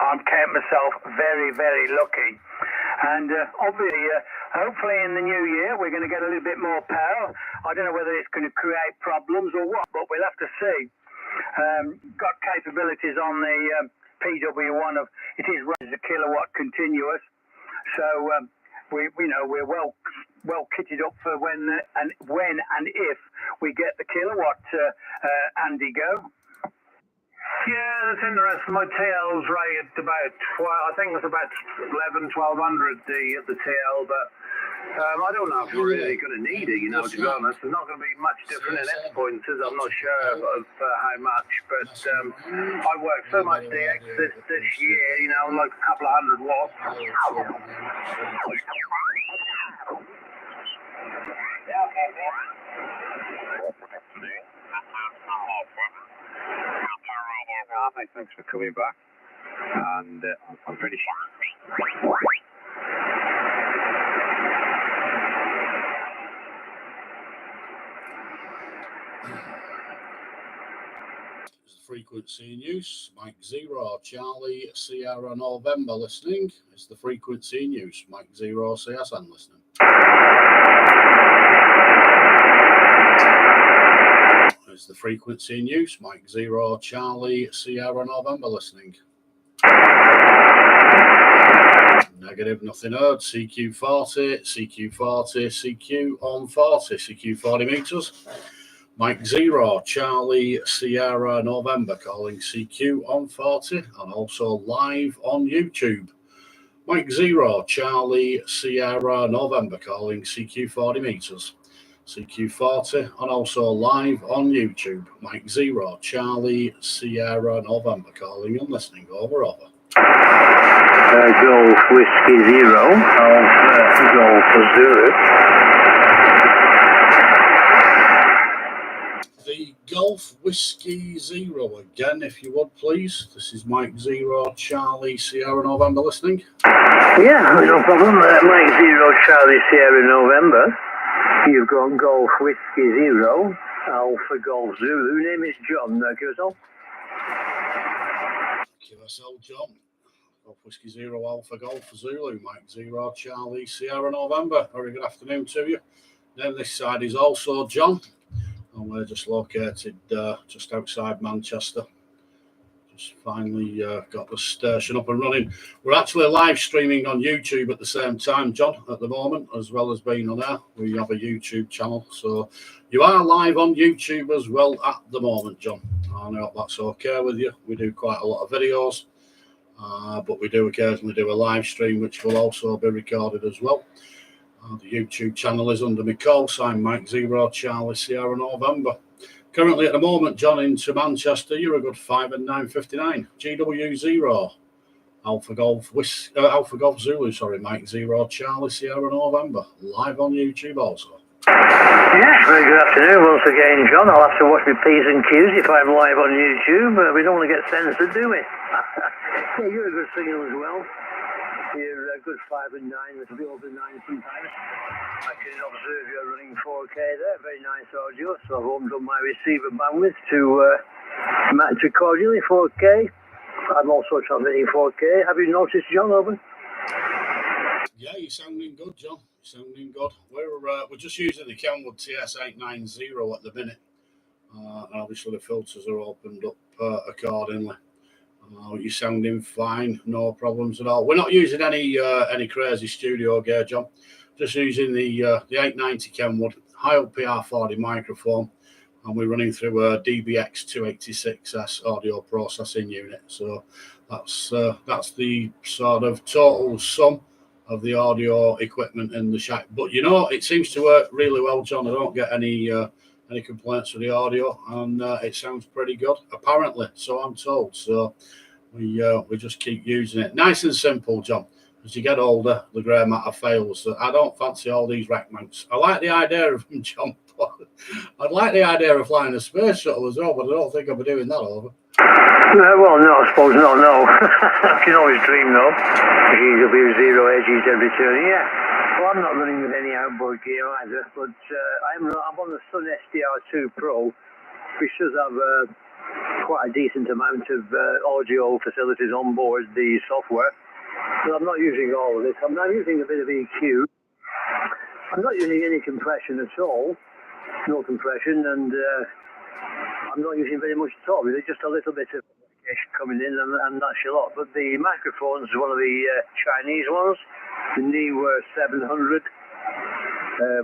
I've count myself very, very lucky. And obviously, hopefully in the new year, we're going to get a little bit more power. I don't know whether it's going to create problems or what, but we'll have to see. Got capabilities on the PW1 of, it is a kilowatt continuous. So we're well kitted up for when and if we get the kilowatt, Andy, go. Yeah, that's interesting. My TL's right at about 12, I think it's about 1200 the TL, but I don't know if we're really going to need it, to be honest. There's not going to be much different in X points, I'm not sure of how much, but I worked so much DX this year, like a couple of hundred watts. Thanks for coming back, and I'm pretty sure. Frequency in use, Mike 0, Charlie, Sierra, November listening. It's the frequency in use, Mike 0, CSN listening. It's the frequency in use, Mike 0, Charlie, Sierra, November listening. Negative, nothing heard. CQ40, CQ40, CQ on 40, CQ 40 meters. Mike 0, Charlie, Sierra, November, calling CQ on 40 and also live on YouTube. Mike 0, Charlie, Sierra, November, calling CQ 40 meters. CQ 40 and also live on YouTube. Mike 0, Charlie, Sierra, November, calling and listening. Over. Golf Whiskey 0, Golf Zulu. The Golf Whiskey 0 again, if you would, please. This is Mike 0, Charlie, Sierra, November listening. Yeah, no problem. Mike 0, Charlie, Sierra, November. You've got Golf Whiskey 0, Alpha Golf Zulu. Name is John, QSL. QSL John. Golf Whiskey 0, Alpha Golf Zulu. Mike 0, Charlie, Sierra, November. Very good afternoon to you. Then this side is also John. And we're just located just outside Manchester. Just finally got the station up and running. We're actually live streaming on YouTube at the same time, John, at the moment, as well as being on air. We have a YouTube channel. So you are live on YouTube as well at the moment, John. I hope that's okay with you. We do quite a lot of videos, but we do occasionally do a live stream, which will also be recorded as well. The YouTube channel is under my call sign, Mike 0, Charlie, Sierra, November. Currently at the moment, John, into Manchester, you're a good 5 and 9.59. GW 0, Alpha Golf Zulu, Mike 0, Charlie, Sierra, November. Live on YouTube also. Yes, very good afternoon once again, John. I'll have to watch my P's and Q's if I'm live on YouTube. We don't want to get censored, do we? Yeah, you're a good signal as well. You're a good 5 and 9, a bit over 9 sometimes. I can observe you're running 4K there, very nice audio. So I've opened up my receiver bandwidth to match accordingly 4K. I'm also transmitting 4K. Have you noticed, John, over? Yeah, you're sounding good, John. You're sounding good. We're just using the Kenwood TS890 at the minute. And obviously the filters are opened up accordingly. You're sounding fine, no problems at all. We're not using any crazy studio gear, John. Just using the 890 Kenwood high up PR40 microphone, and we're running through a DBX 286S audio processing unit. So that's the sort of total sum of the audio equipment in the shack. But it seems to work really well, John. I don't get any complaints with the audio, and it sounds pretty good, apparently, so I'm told. So we just keep using it. Nice and simple, John. As you get older, the grey matter fails. I don't fancy all these rack mounts. I like the idea of them, John. I'd like the idea of flying a space shuttle as well, but I don't think I'll be doing that over. Well, no, I suppose not, no. I can always dream, though. GW0 AGZ returning, yeah. Well, I'm not running with any outboard gear either, but I'm on the Sun SDR2 Pro, which does have quite a decent amount of audio facilities on board the software. But I'm not using all of it. I'm not using a bit of EQ. I'm not using any compression at all. No compression, and I'm not using very much at all. Really, just a little bit of coming in, and that's a lot. But the microphones, one of the Chinese ones, the new 700,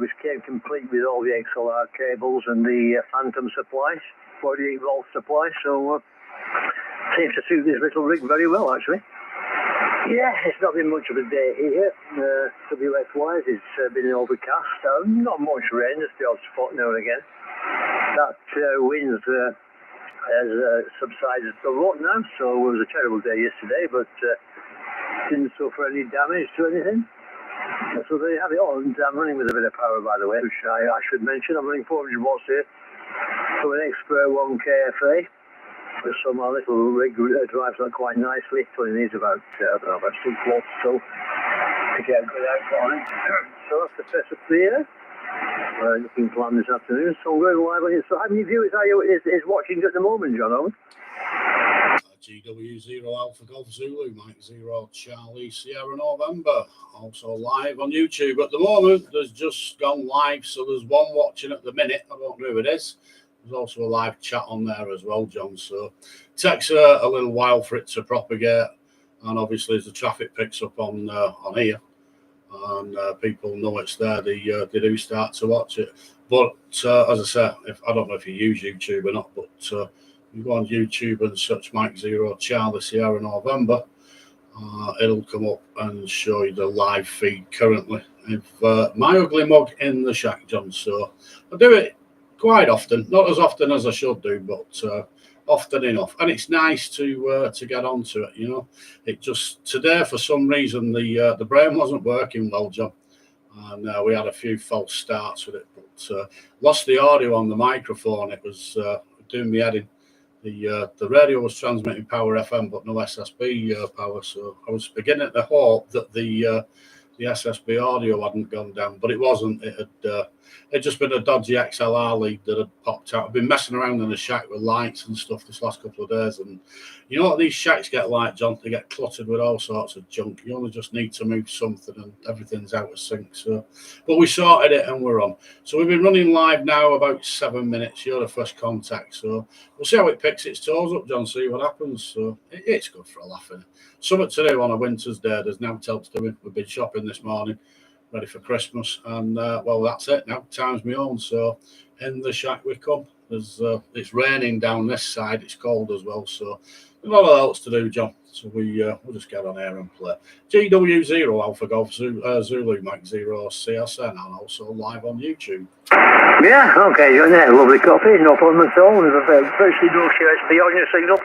which came complete with all the XLR cables and the Phantom supplies, 48 volt supply. So seems to suit this little rig very well, actually. Yeah, it's not been much of a day here. WX-wise, it's been overcast. Not much rain, just the odd spot now and again. That wind has subsided somewhat now, so it was a terrible day yesterday, but didn't suffer any damage to anything. So there you have it. Oh, and I'm running with a bit of power, by the way, which I should mention. I'm running 400 watts here from an Expert 1 KFA. So my little rig drives that quite nicely. It only needs about, I don't know, about 6 watts so to get a good output on it. So that's the first up there. Looking plan this afternoon. So I'm going live on it. So how many viewers are you is watching at the moment, John Owen? GW0 Alpha Golf Zulu, Mike 0 Charlie Sierra November. Also live on YouTube at the moment. There's just gone live, so there's one watching at the minute. I don't know who it is. There's also a live chat on there as well, John. So it takes a little while for it to propagate, and obviously as the traffic picks up on here, and people know it's there, they do start to watch it. But as I say, I don't know if you use YouTube or not, but you go on YouTube and search Mike 0 Charlie Sierra November, it'll come up and show you the live feed currently of my ugly mug in the shack, John. So I do it quite often, not as often as I should do, but often enough. And it's nice to get onto it, you know. It just today for some reason the brain wasn't working well, John, and we had a few false starts with it, but lost the audio on the microphone. It was doing me head in. The radio was transmitting power FM, but no SSB power, so I was beginning to hope that the SSB audio hadn't gone down, but it wasn't. It had just been a dodgy XLR lead that had popped out. I've been messing around in the shack with lights and stuff this last couple of days, and you know what these shacks get like, John? They get cluttered with all sorts of junk. You only just need to move something and everything's out of sync. So, but we sorted it and we're on. So we've been running live now about 7 minutes. You're the first contact, so we'll see how it picks its toes up, John, see what happens. So it's good for a laugh, innit? Something to do on a winter's day. There's now tells to me. We've been shopping this morning, ready for Christmas, and well, that's it now. Time's my own. So in the shack we come. There's it's raining down this side. It's cold as well. So a lot else to do, John. So we'll just get on air and play. GW0 Alpha Golf Zulu Mike 0 CSN, and also live on YouTube. Yeah, okay, John. Yeah, lovely coffee, no problem at all. There's virtually no QSP on your signal.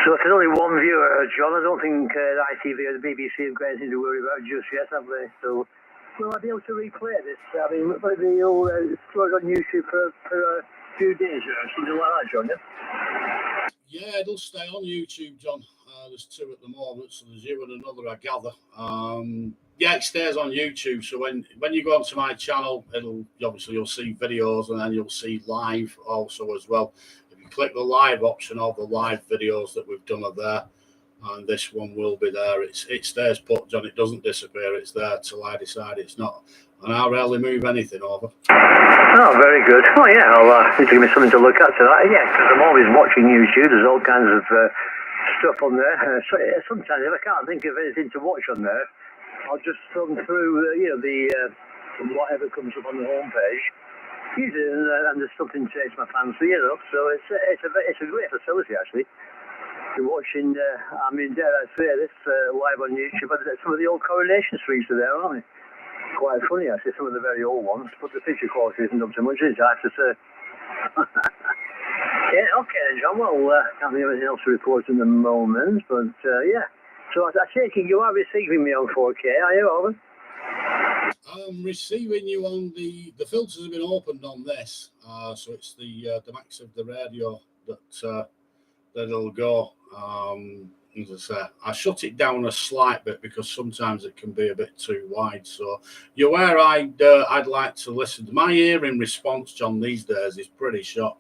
So if there's only one viewer, John, I don't think the ITV or the BBC have got anything to worry about just yet, have they? So will I be able to replay this? I mean, maybe you'll throw it on YouTube for a few days or something like that, John, yeah? Yeah, it'll stay on YouTube, John. There's 2 at the moment, so there's you and another, I gather. Yeah, it stays on YouTube. So when you go onto my channel, you'll see videos, and then you'll see live also as well. If you click the live option, all the live videos that we've done are there, and this one will be there. It stays put, John. It doesn't disappear. It's there till I decide it's not, and I rarely move anything over. Oh, very good. Oh, yeah, I'll need to give me something to look at tonight. Yeah, because I'm always watching YouTube. There's all kinds of stuff on there. Sometimes if I can't think of anything to watch on there, I'll just thumb through, whatever comes up on the homepage. Usually, and there's something takes my fancy, you know. So it's a great facility, actually. You're watching, dare I say this, live on YouTube. But some of the old Coronation Streets are there, aren't they? Quite funny, actually, some of the very old ones. But the picture quality isn't up to much, is it, I have to say. Yeah, okay then, John. Well, can't think of anything else to report in the moment. But, yeah. So I take it you are receiving me on 4K, are you, Over? I'm receiving you on the filters have been opened on this, so it's the max of the radio that'll go. As I say, I shut it down a slight bit because sometimes it can be a bit too wide. So you're aware I'd like to listen. My hearing response, John, these days is pretty shot.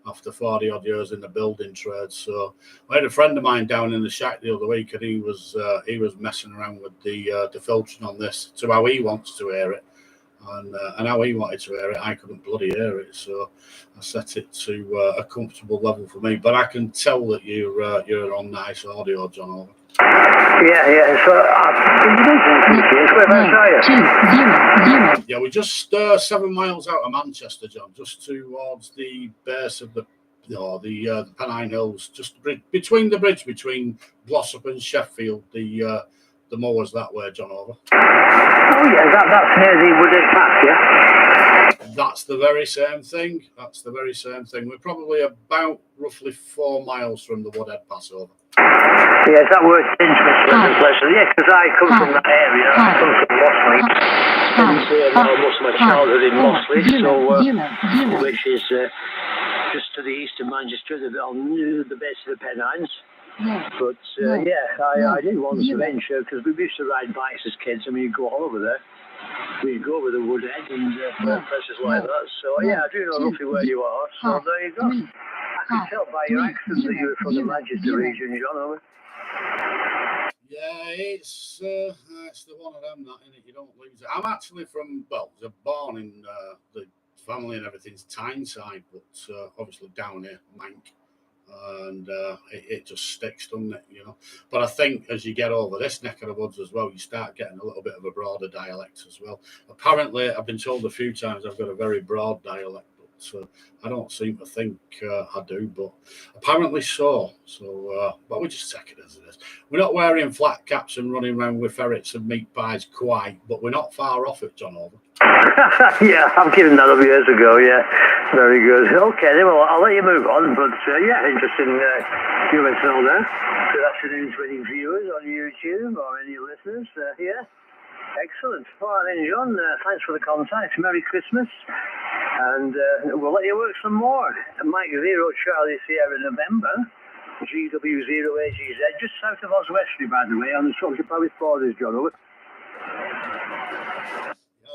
after 40 odd years in the building trade. So I had a friend of mine down in the shack the other week, and he was messing around with the filtering on this to how he wants to hear it. And how he wanted to hear it, I couldn't bloody hear it, so I set it to a comfortable level for me. But I can tell that you're on nice audio, John. Over. Yeah. So yeah, we're just 7 miles out of Manchester, John, just towards the base of the Pennine Hills, just between the bridge between Glossop and Sheffield. The mowers that way, John. Over. Oh yeah, that's near the Woodhead Pass, yeah? That's the very same thing. We're probably about roughly 4 miles from the Woodhead Pass over. Yeah, that word Tinsmith. Yeah, because I come from that area. I come from Mossley. Most of my childhood in Mossley, which is just to the east of Manchester, on the base of the Pennines. But I did want to venture because we used to ride bikes as kids. I mean, you go all over there. We go over the Woodhead and places like that. So I do know roughly where you are. So there you go. I can tell by your accent that you're from the Manchester region, John. Yeah, it's the one of them that in it you don't lose it. I'm actually from I was born in the family and everything's Tyneside, but obviously down here, Mank. And it just sticks, doesn't it, But I think as you get over this neck of the woods as well, you start getting a little bit of a broader dialect as well. Apparently, I've been told a few times I've got a very broad dialect, but I don't seem to think I do, but apparently so. But we just take it as it is. We're not wearing flat caps and running around with ferrets and meat pies quite, but we're not far off it, John. Over. Yeah, I've given that up years ago, yeah. Very good. Okay, then, well, I'll let you move on, but interesting USL there. Good afternoon to any viewers on YouTube or any listeners here. Excellent. All right then, John, thanks for the contact. Merry Christmas. And we'll let you work some more. Mike 0 Charlie Sierra November, GW0AGZ, just south of Oswestry, by the way, on the Scottish Parish borders, John. Over.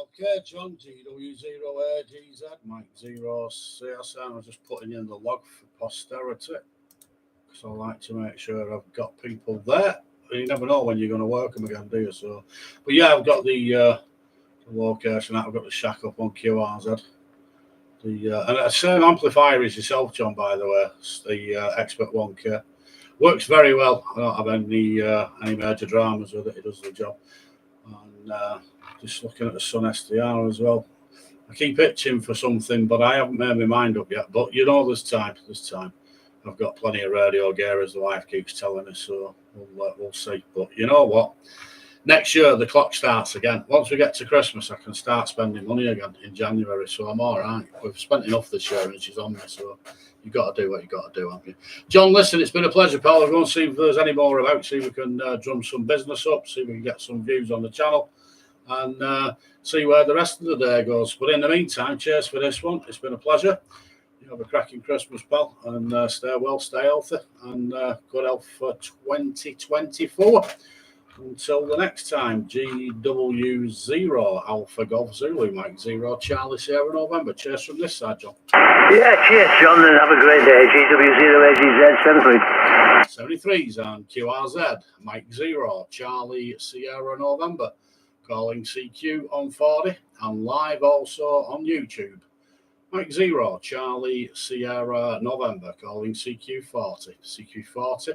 Okay, John, GW0AGZ, Mike 0 CSN. I'm just putting in the log for posterity because I like to make sure I've got people there. You never know when you're going to work them again, do you? So, but yeah, I've got the location. I've got the shack up on QRZ. And the same amplifier as yourself, John. By the way, it's the Expert 1K. Works very well. I don't have any major dramas with it. It does the job. And just looking at the Sun SDR as well. I keep itching for something, but I haven't made my mind up yet. But there's time. I've got plenty of radio gear, as the wife keeps telling us, so we'll see. But you know what? Next year, the clock starts again. Once we get to Christmas, I can start spending money again in January, so I'm all right. We've spent enough this year, and she's on me, so you've got to do what you've got to do, haven't you? John, listen, it's been a pleasure, pal. I'll go and see if there's any more about, see if we can drum some business up, see if we can get some views on the channel, and see where the rest of the day goes. But in the meantime, cheers for this one. It's been a pleasure. You have a cracking Christmas, pal, and stay well, stay healthy, and good health for 2024. Until the next time, GW0 Alpha Golf Zulu, Mike 0 Charlie Sierra November. Cheers from this side, John. Yeah, cheers, John, and have a great day. GW0AGZ 73. 73's on QRZ, Mike 0 Charlie Sierra November. Calling CQ on 40 and live also on YouTube. Mike 0 Charlie Sierra November. Calling CQ 40. CQ 40.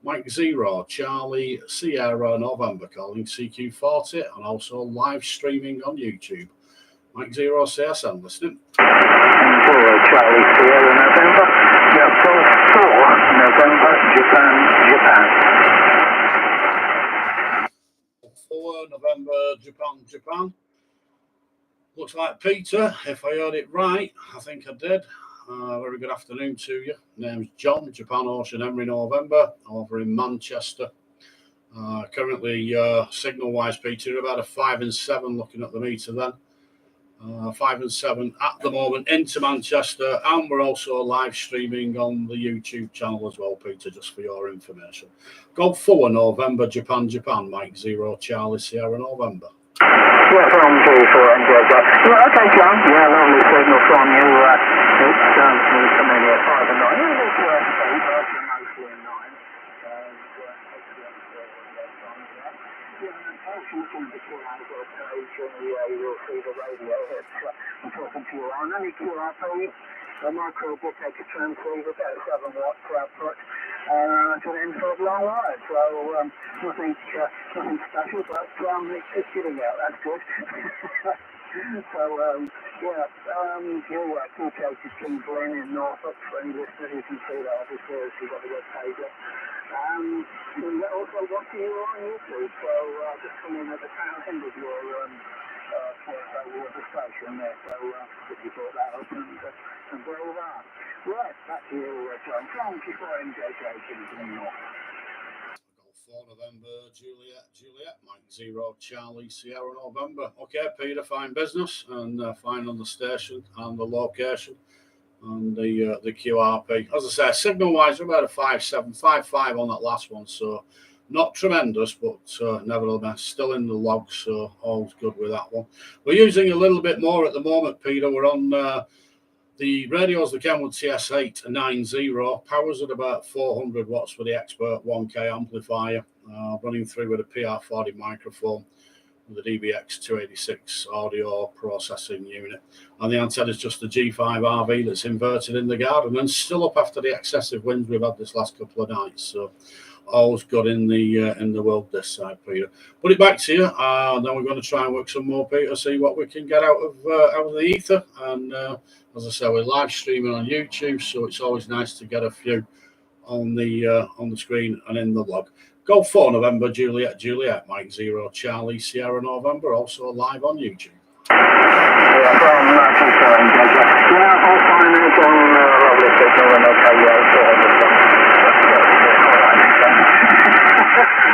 Mike 0 Charlie Sierra November, calling CQ 40, and also live streaming on YouTube. Mike 0 CSN listening. 0 Charlie Sierra November, yeah, 4 November, Japan. 4 November, Japan. Looks like Peter, if I heard it right. I think I did. Very good afternoon to you. Name's John, Japan Ocean Henry November, over in Manchester. Currently, signal-wise, Peter, about a 5 and 7 looking at the meter then. 5 and 7 at the moment into Manchester, and we're also live streaming on the YouTube channel as well, Peter, just for your information. Go 4 November, Japan, Mike 0 Charlie Sierra November. Yeah, from 4 November. Okay, John. Yeah, lovely signal from you. We'll come in here 5 and 9. Yeah, we'll do our speed, mostly in 9. You'll see the radio I'm talking to you on. Only QRP, the micro will take a transceiver, about 7 watts per output, to an infrared long wire. So nothing special, but it's just getting out. That's good. So you're located Kings Lynn in Norfolk. For any listeners, you can see that obviously as you've got the web page up. And also watching you on YouTube. So just come in at the tail end of your the station there. So if you brought that up and where we are. Right, back to you, John. From Q4MJJ Kings Lynn Norfolk. 4 November, Juliet, Mike 0, Charlie, Sierra, November. Okay, Peter, fine business and fine on the station and the location and the QRP. As I say, signal-wise, we're about a 5.7, 5.5 on that last one, so not tremendous, but nevertheless, still in the logs, so all's good with that one. We're using a little bit more at the moment, Peter. We're on the radios, the Kenwood TS890, powers at about 400 watts for the Expert 1K amplifier, running through with a PR40 microphone with a DBX 286 audio processing unit. And the antenna is just the G5 RV that's inverted in the garden and still up after the excessive winds we've had this last couple of nights. So all's good in the world this side, Peter. Put it back to you, and then we're going to try and work some more, Peter, see what we can get out of the ether. And as I say, we're live streaming on YouTube, so it's always nice to get a few on the screen and in the log. Go 4 November, Juliet, Mike 0, Charlie, Sierra, November, also live on YouTube.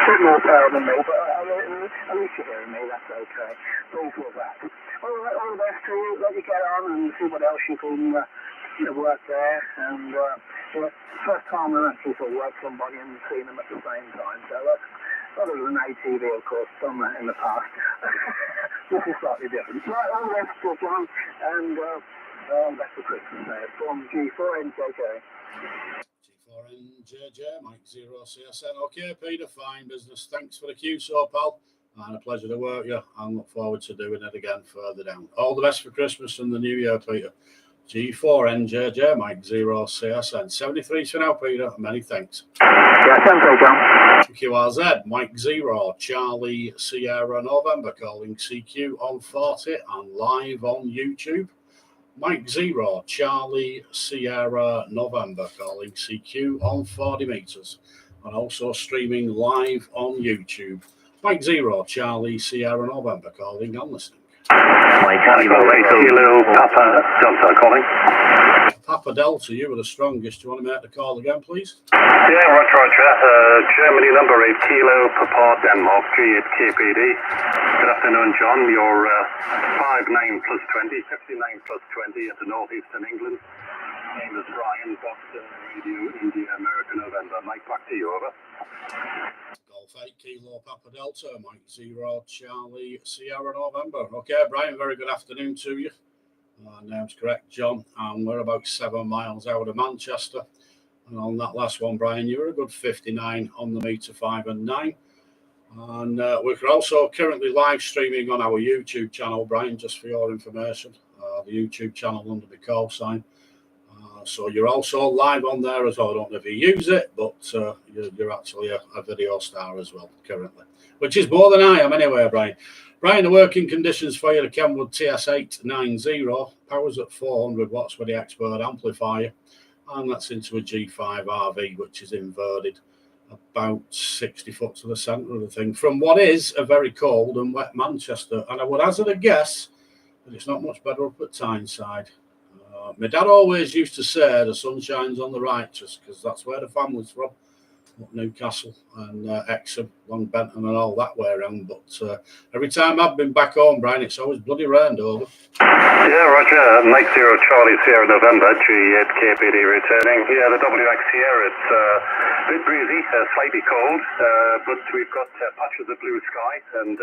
Bit more power than me, but at least you're hearing me, that's okay. Please with that. All right, all the best to you. Let you get on and see what else you can work there. And first time I've actually sort of worked somebody and seen them at the same time. So that's other than ATV, of course, done that in the past. This is slightly different. Right, all the best to John, and best for Christmas there from G4NJJ. G4NJJ, Mike 0, CSN. Okay, Peter, fine business. Thanks for the cue, so pal. And a pleasure to work you, and look forward to doing it again further down. All the best for Christmas and the New Year, Peter. G4NJJ, Mike 0, CSN. 73 for now, Peter. Many thanks. Yeah, thanks, John. QRZ, Mike 0, Charlie, Sierra, November, calling CQ on 40 and live on YouTube. Mike 0, Charlie, Sierra, November, calling CQ on 40 meters, and also streaming live on YouTube. Mike 0, Charlie, Sierra, November, calling and listening. Mike, Kilo, Papa Delta calling. Papa Delta, you were the strongest. Do you want to make the call again, please? Yeah, Roger. Germany number 8, Kilo, Papa Denmark, G8 KPD. Good afternoon, John. You're 59 plus 20, 59 plus 20 at the northeastern England. Name is Brian, Boston, Radio, India, American November. Mike, back to you, over. Golf 8, Kilo, Papa Delta, Mike 0, Charlie, Sierra, November. Okay, Brian, very good afternoon to you. Name's correct, John, and we're about 7 miles out of Manchester. And on that last one, Brian, you were a good 59 on the meter 5 and 9. And we're also currently live streaming on our YouTube channel, Brian, just for your information. The YouTube channel under the call sign. So you're also live on there as well. I don't know if you use it, but you're actually a video star as well currently, which is more than I am anyway, Brian. Brian, the working conditions for you, the Kenwood TS890, powers at 400 watts with the Expert amplifier, and that's into a G5 RV, which is inverted about 60 foot to the centre of the thing, from what is a very cold and wet Manchester. And I would hazard a guess that it's not much better up at Tyneside. My dad always used to say the sun shines on the righteous, because that's where the family's from. Up Newcastle and Exham, Long Benton and all that way around. But every time I've been back home, Brian, it's always bloody rained over. Yeah, Roger. Mike 0, Charlie, Sierra, November, G8 KPD returning. Yeah, the WX here, it's a bit breezy, slightly cold, but we've got patches of blue sky and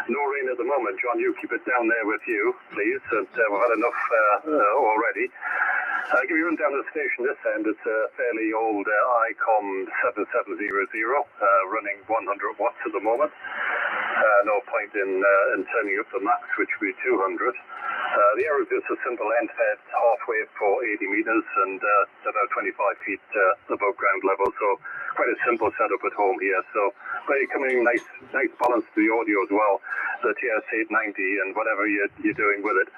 no rain at the moment. John, you keep it down there with you, please. And we've had enough already. I'll give you a rundown of the station this end. It's a fairly old ICOM 7700 running 100 watts at the moment. No point in turning up the max, which would be 200. The air is just a simple end-fed half wave for 80 meters and about 25 feet above ground level. So quite a simple setup at home here. So very coming nice balance to the audio as well. The TS890 and whatever you're doing with it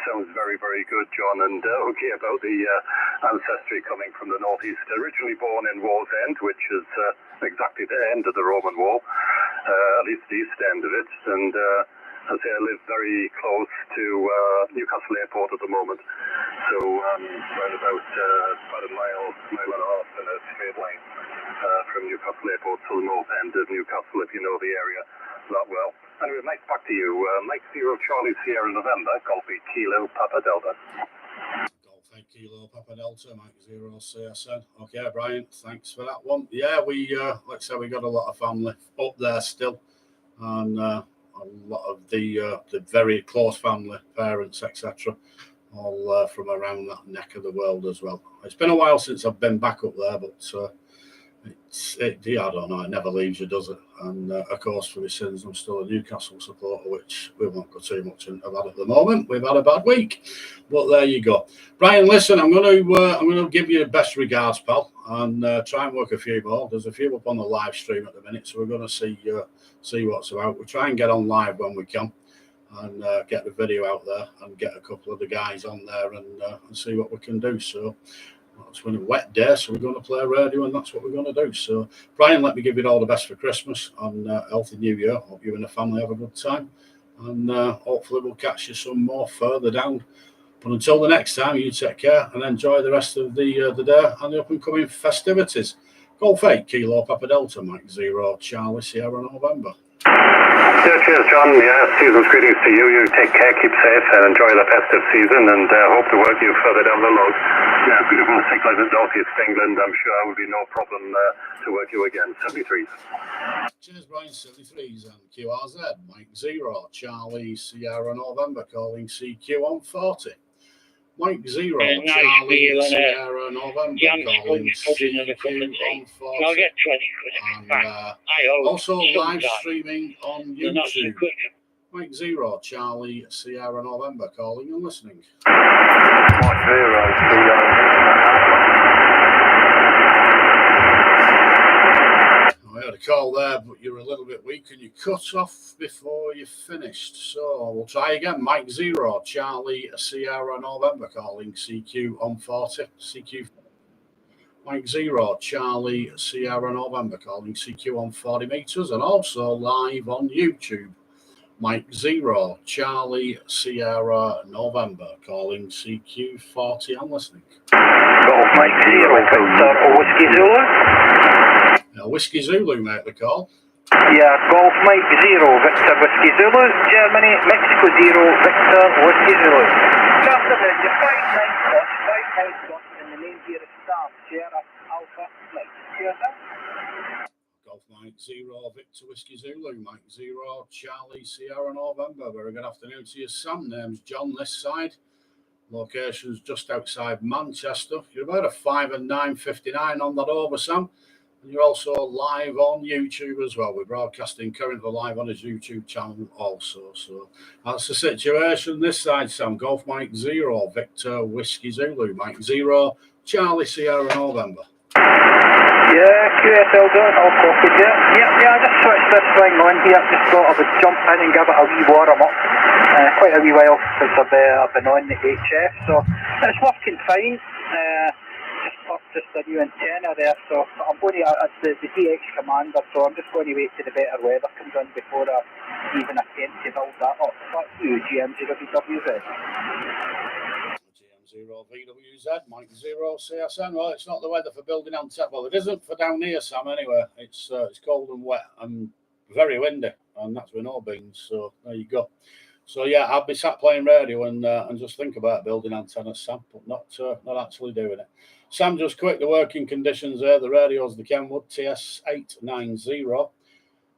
sounds very, very good, John. And okay about the ancestry coming from the northeast. Originally born in Wallsend, which is exactly the end of the Roman wall, at least the east end of it. And I say I live very close to Newcastle Airport at the moment. So right about a mile and a half in a straight line from Newcastle Airport to the north end of Newcastle, if you know the area that well. Anyway, Mike, back to you. Mike 0 Charlie Sierra November, Golf 8 Kilo Papa Delta. Golf 8 Kilo Papa Delta, Mike 0 CSN. Okay, Brian, thanks for that one. Yeah, we like I say, we got a lot of family up there still, and a lot of the very close family, parents, etc., all from around that neck of the world as well. It's been a while since I've been back up there, but I don't know, it never leaves you, does it? And of course, for my sins, I'm still a Newcastle supporter, which we won't go too much into that at the moment. We've had a bad week, but there you go. Brian, listen, I'm going to give you the best regards, pal, and try and work a few more. There's a few up on the live stream at the minute, so we're going to see what's about. We'll try and get on live when we can, and get the video out there and get a couple of the guys on there and see what we can do. So. It's been a wet day, so we're going to play radio, and that's what we're going to do. So, Brian, let me give you all the best for Christmas and healthy New Year. Hope you and the family have a good time, and hopefully we'll catch you some more further down. But until the next time, you take care and enjoy the rest of the day and the up-and-coming festivities. Golf 8 Kilo Papa Delta, Mike 0 Charlie Sierra November. Yeah, cheers, John. Yeah, season's greetings to you. You take care, keep safe, and enjoy the festive season, and hope to work you further down the road. Yeah, beautiful stick like the northeast England. I'm sure it will be no problem to work you again. 73s. Cheers, Brian. 73s and QRZ. Mike 0 Charlie Sierra November calling CQ on 40. Mike 0 Charlie Sierra November calling CQ on 40. I'll get 20 And also live streaming on YouTube. Mike 0 Charlie Sierra November calling and listening. Mike 0 I had a call there, but you're a little bit weak and you cut off before you finished. So we'll try again. Mike 0 Charlie Sierra November calling CQ on 40. CQ. Mike 0 Charlie Sierra November calling CQ on 40 meters and also live on YouTube. Mike 0 Charlie Sierra November calling CQ 40 and listening. Golf Mike 0 Victor Whiskey Zulu. Whiskey Zulu, mate, the call. Yeah, Golf Mike 0 Victor Whiskey Zulu, Germany, Mexico 0 Victor Whiskey Zulu. Just about your 5 dots, and the name here is Star Sierra Alpha Mike. Cheers, Golf Mike 0 Victor Whiskey Zulu, Mike 0 Charlie Sierra November. Very good afternoon to you, Sam. Name's John this side. Location's just outside Manchester. You're about a 5 and 9:59 on that over, Sam. And you're also live on YouTube as well. We're broadcasting currently live on his YouTube channel also. So that's the situation this side, Sam. Golf Mike 0 Victor Whiskey Zulu, Mike 0 Charlie Sierra November. Yeah, QSL done, all copied there. Yeah, I just switched this thing on here. Just thought I would jump in and give it a wee warm up. Quite a wee while since I've been on the HF, so it's working fine. Just a new antenna there, so I'm going to, it's the DX Commander, so I'm just going to wait till the better weather comes in before I even attempt to build that up. That's you, GM0VWZ. GM0VWZ, Mike 0 CSN. Well, it's not the weather for building antenna. Well, it isn't for down here, Sam, anyway. It's cold and wet and very windy, and that's with no beans, so there you go. So yeah, I'll be sat playing radio and just think about building antennas, Sam, but not actually doing it. Sam just quick the working conditions there. The radio's the Kenwood TS890.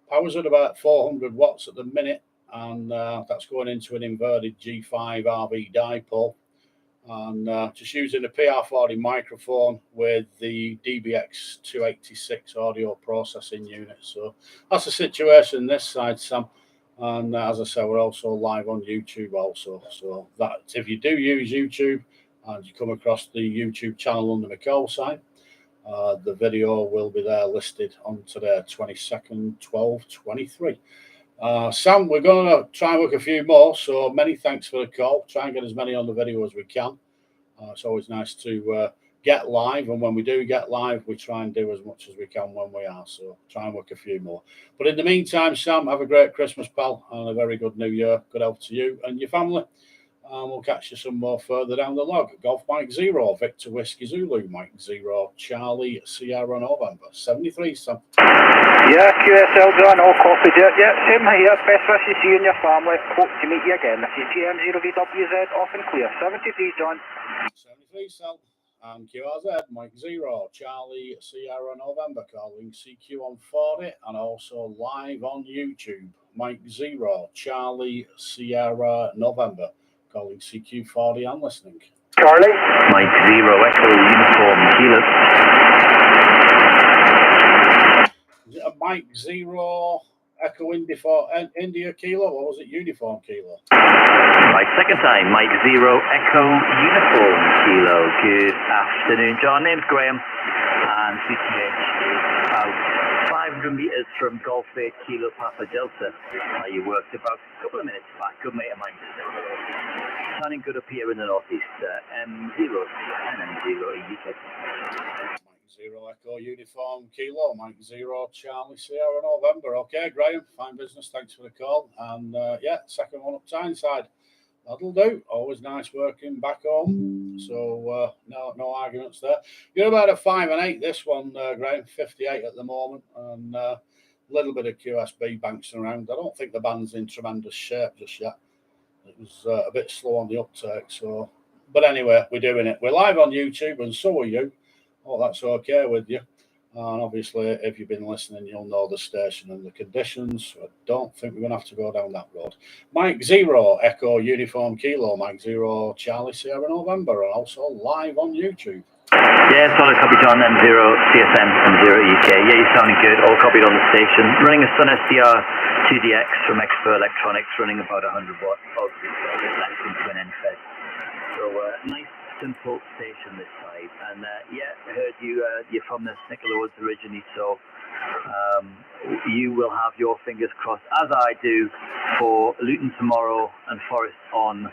Power's at about 400 watts at the minute, and that's going into an inverted G5 RV dipole. and just using a PR40 microphone with the DBX 286 audio processing unit. So that's the situation this side, Sam. And as I said, we're also live on YouTube also. So that if you do use YouTube and you come across the YouTube channel under my call sign, the video will be there listed on today, 22nd, 12/23. Sam, we're going to try and work a few more. So many thanks for the call. Try and get as many on the video as we can. It's always nice to get live, and when we do get live, we try and do as much as we can when we are. So try and work a few more. But in the meantime, Sam, have a great Christmas, pal, and a very good New Year. Good health to you and your family. We'll catch you some more further down the log. Golf Mike 0, Victor Whiskey Zulu, Mike 0, Charlie Sierra November, 73, Sam. Yeah, QSL John, all copied it. Yeah, same here. Best wishes to you and your family. Hope to meet you again. This is GM0VWZ off and clear. 73, John. 73, Sam. And QRZ, Mike 0, Charlie Sierra November, calling CQ on 40, and also live on YouTube, Mike 0, Charlie Sierra November, calling CQ40 and listening. Charlie. Mike 0, Echo Uniform Kilo. Is it a Mike 0, Echo India Kilo, or was it Uniform Kilo? Right, second time, Mike 0, Echo Uniform Kilo. Good afternoon, John. Name's Graham, and CTH is about 500 metres from Golf 8 Kilo Papa Delta. You worked about a couple of minutes back, good mate of mine. Sounding good up here in the northeast. M0 and M0 UK. Mike 0, Echo Uniform Kilo, Mike 0, Charlie Sierra November. Okay, Graham, fine business, thanks for the call. And yeah, second one up Tyneside. That'll do. Always nice working back home. So no arguments there. You're about a 5 and 8 this one, Graham. 58 at the moment, and a little bit of QSB bouncing around. I don't think the band's in tremendous shape just yet. It was a bit slow on the uptake. So, but anyway, we're doing it. We're live on YouTube, and so are you. Oh, that's okay with you. And obviously, if you've been listening, you'll know the station and the conditions. I don't think we're going to have to go down that road. Mike 0, Echo Uniform Kilo, Mike 0, Charlie Sierra November, and also live on YouTube. Yeah, solid copy, John. M0, CSM, M0 UK. Yeah, you're sounding good. All copied on the station. Running a Sun SDR 2DX from Expert Electronics, running about 100 watt, obviously a bit less than twin end fed. So, nice, simple station this side. And yeah, I heard you're from the Snickle Woods originally, so you will have your fingers crossed, as I do, for Luton tomorrow and Forest on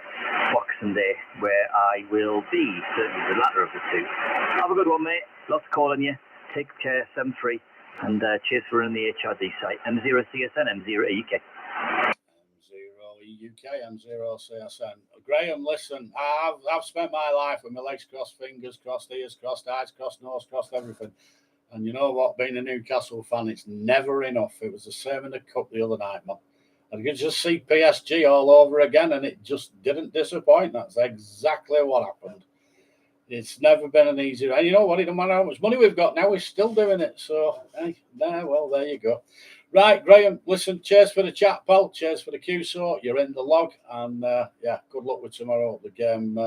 Boxing Day, where I will be, certainly the latter of the two. Have a good one, mate. Lots of calling you. Take care, 7-3, and cheers for running the HRD site. M0 CSN, M0 UK. UK, M0 CSN. Graham, listen, I've spent my life with my legs crossed, fingers crossed, ears crossed, eyes crossed, nose crossed, everything. And you know what? Being a Newcastle fan, it's never enough. It was the same in the cup the other night, man. And you could just see PSG all over again, and it just didn't disappoint. That's exactly what happened. It's never been an easy. And you know what? It doesn't matter how much money we've got now, we're still doing it. So, hey, well, there you go. Right, Graham, listen, cheers for the chat, pal. Cheers for the QSO. You're in the log. And, yeah, good luck with tomorrow. The game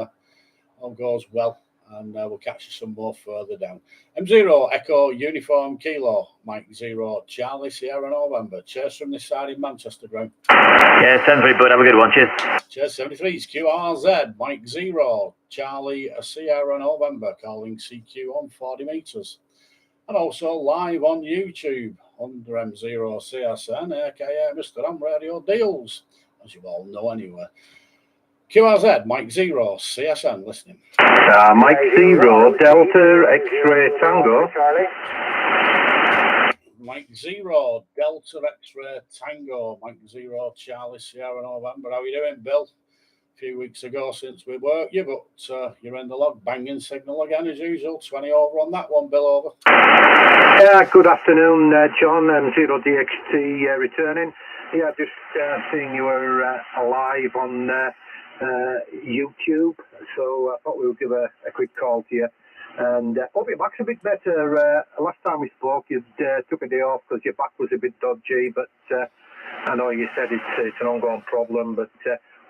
all goes well. And we'll catch you some more further down. M0, Echo, Uniform, Kilo, Mike 0, Charlie, Sierra November. Cheers from this side in Manchester, Graham. Yeah, sounds very good. Have a good one. Cheers. Cheers, 73's QRZ, Mike 0, Charlie, Sierra November, calling CQ on 40 metres. And also live on YouTube under M0 CSN, aka Mr. M Radio Deals, as you all know anyway. QRZ, Mike 0, CSN, listening. Mike 0, Delta X-Ray Tango. Mike 0, Delta X-Ray Tango, Mike 0, Charlie Sierra November. How are you doing, Bill? A few weeks ago since we worked you, but you're in the log, banging signal again as usual. 20 over on that one, Bill, over. Yeah, good afternoon, John, M0DXT returning. Yeah, just seeing you were alive on YouTube, so I thought we would give a quick call to you. And hope your back's a bit better. Last time we spoke, you took a day off because your back was a bit dodgy, but I know you said it's an ongoing problem, but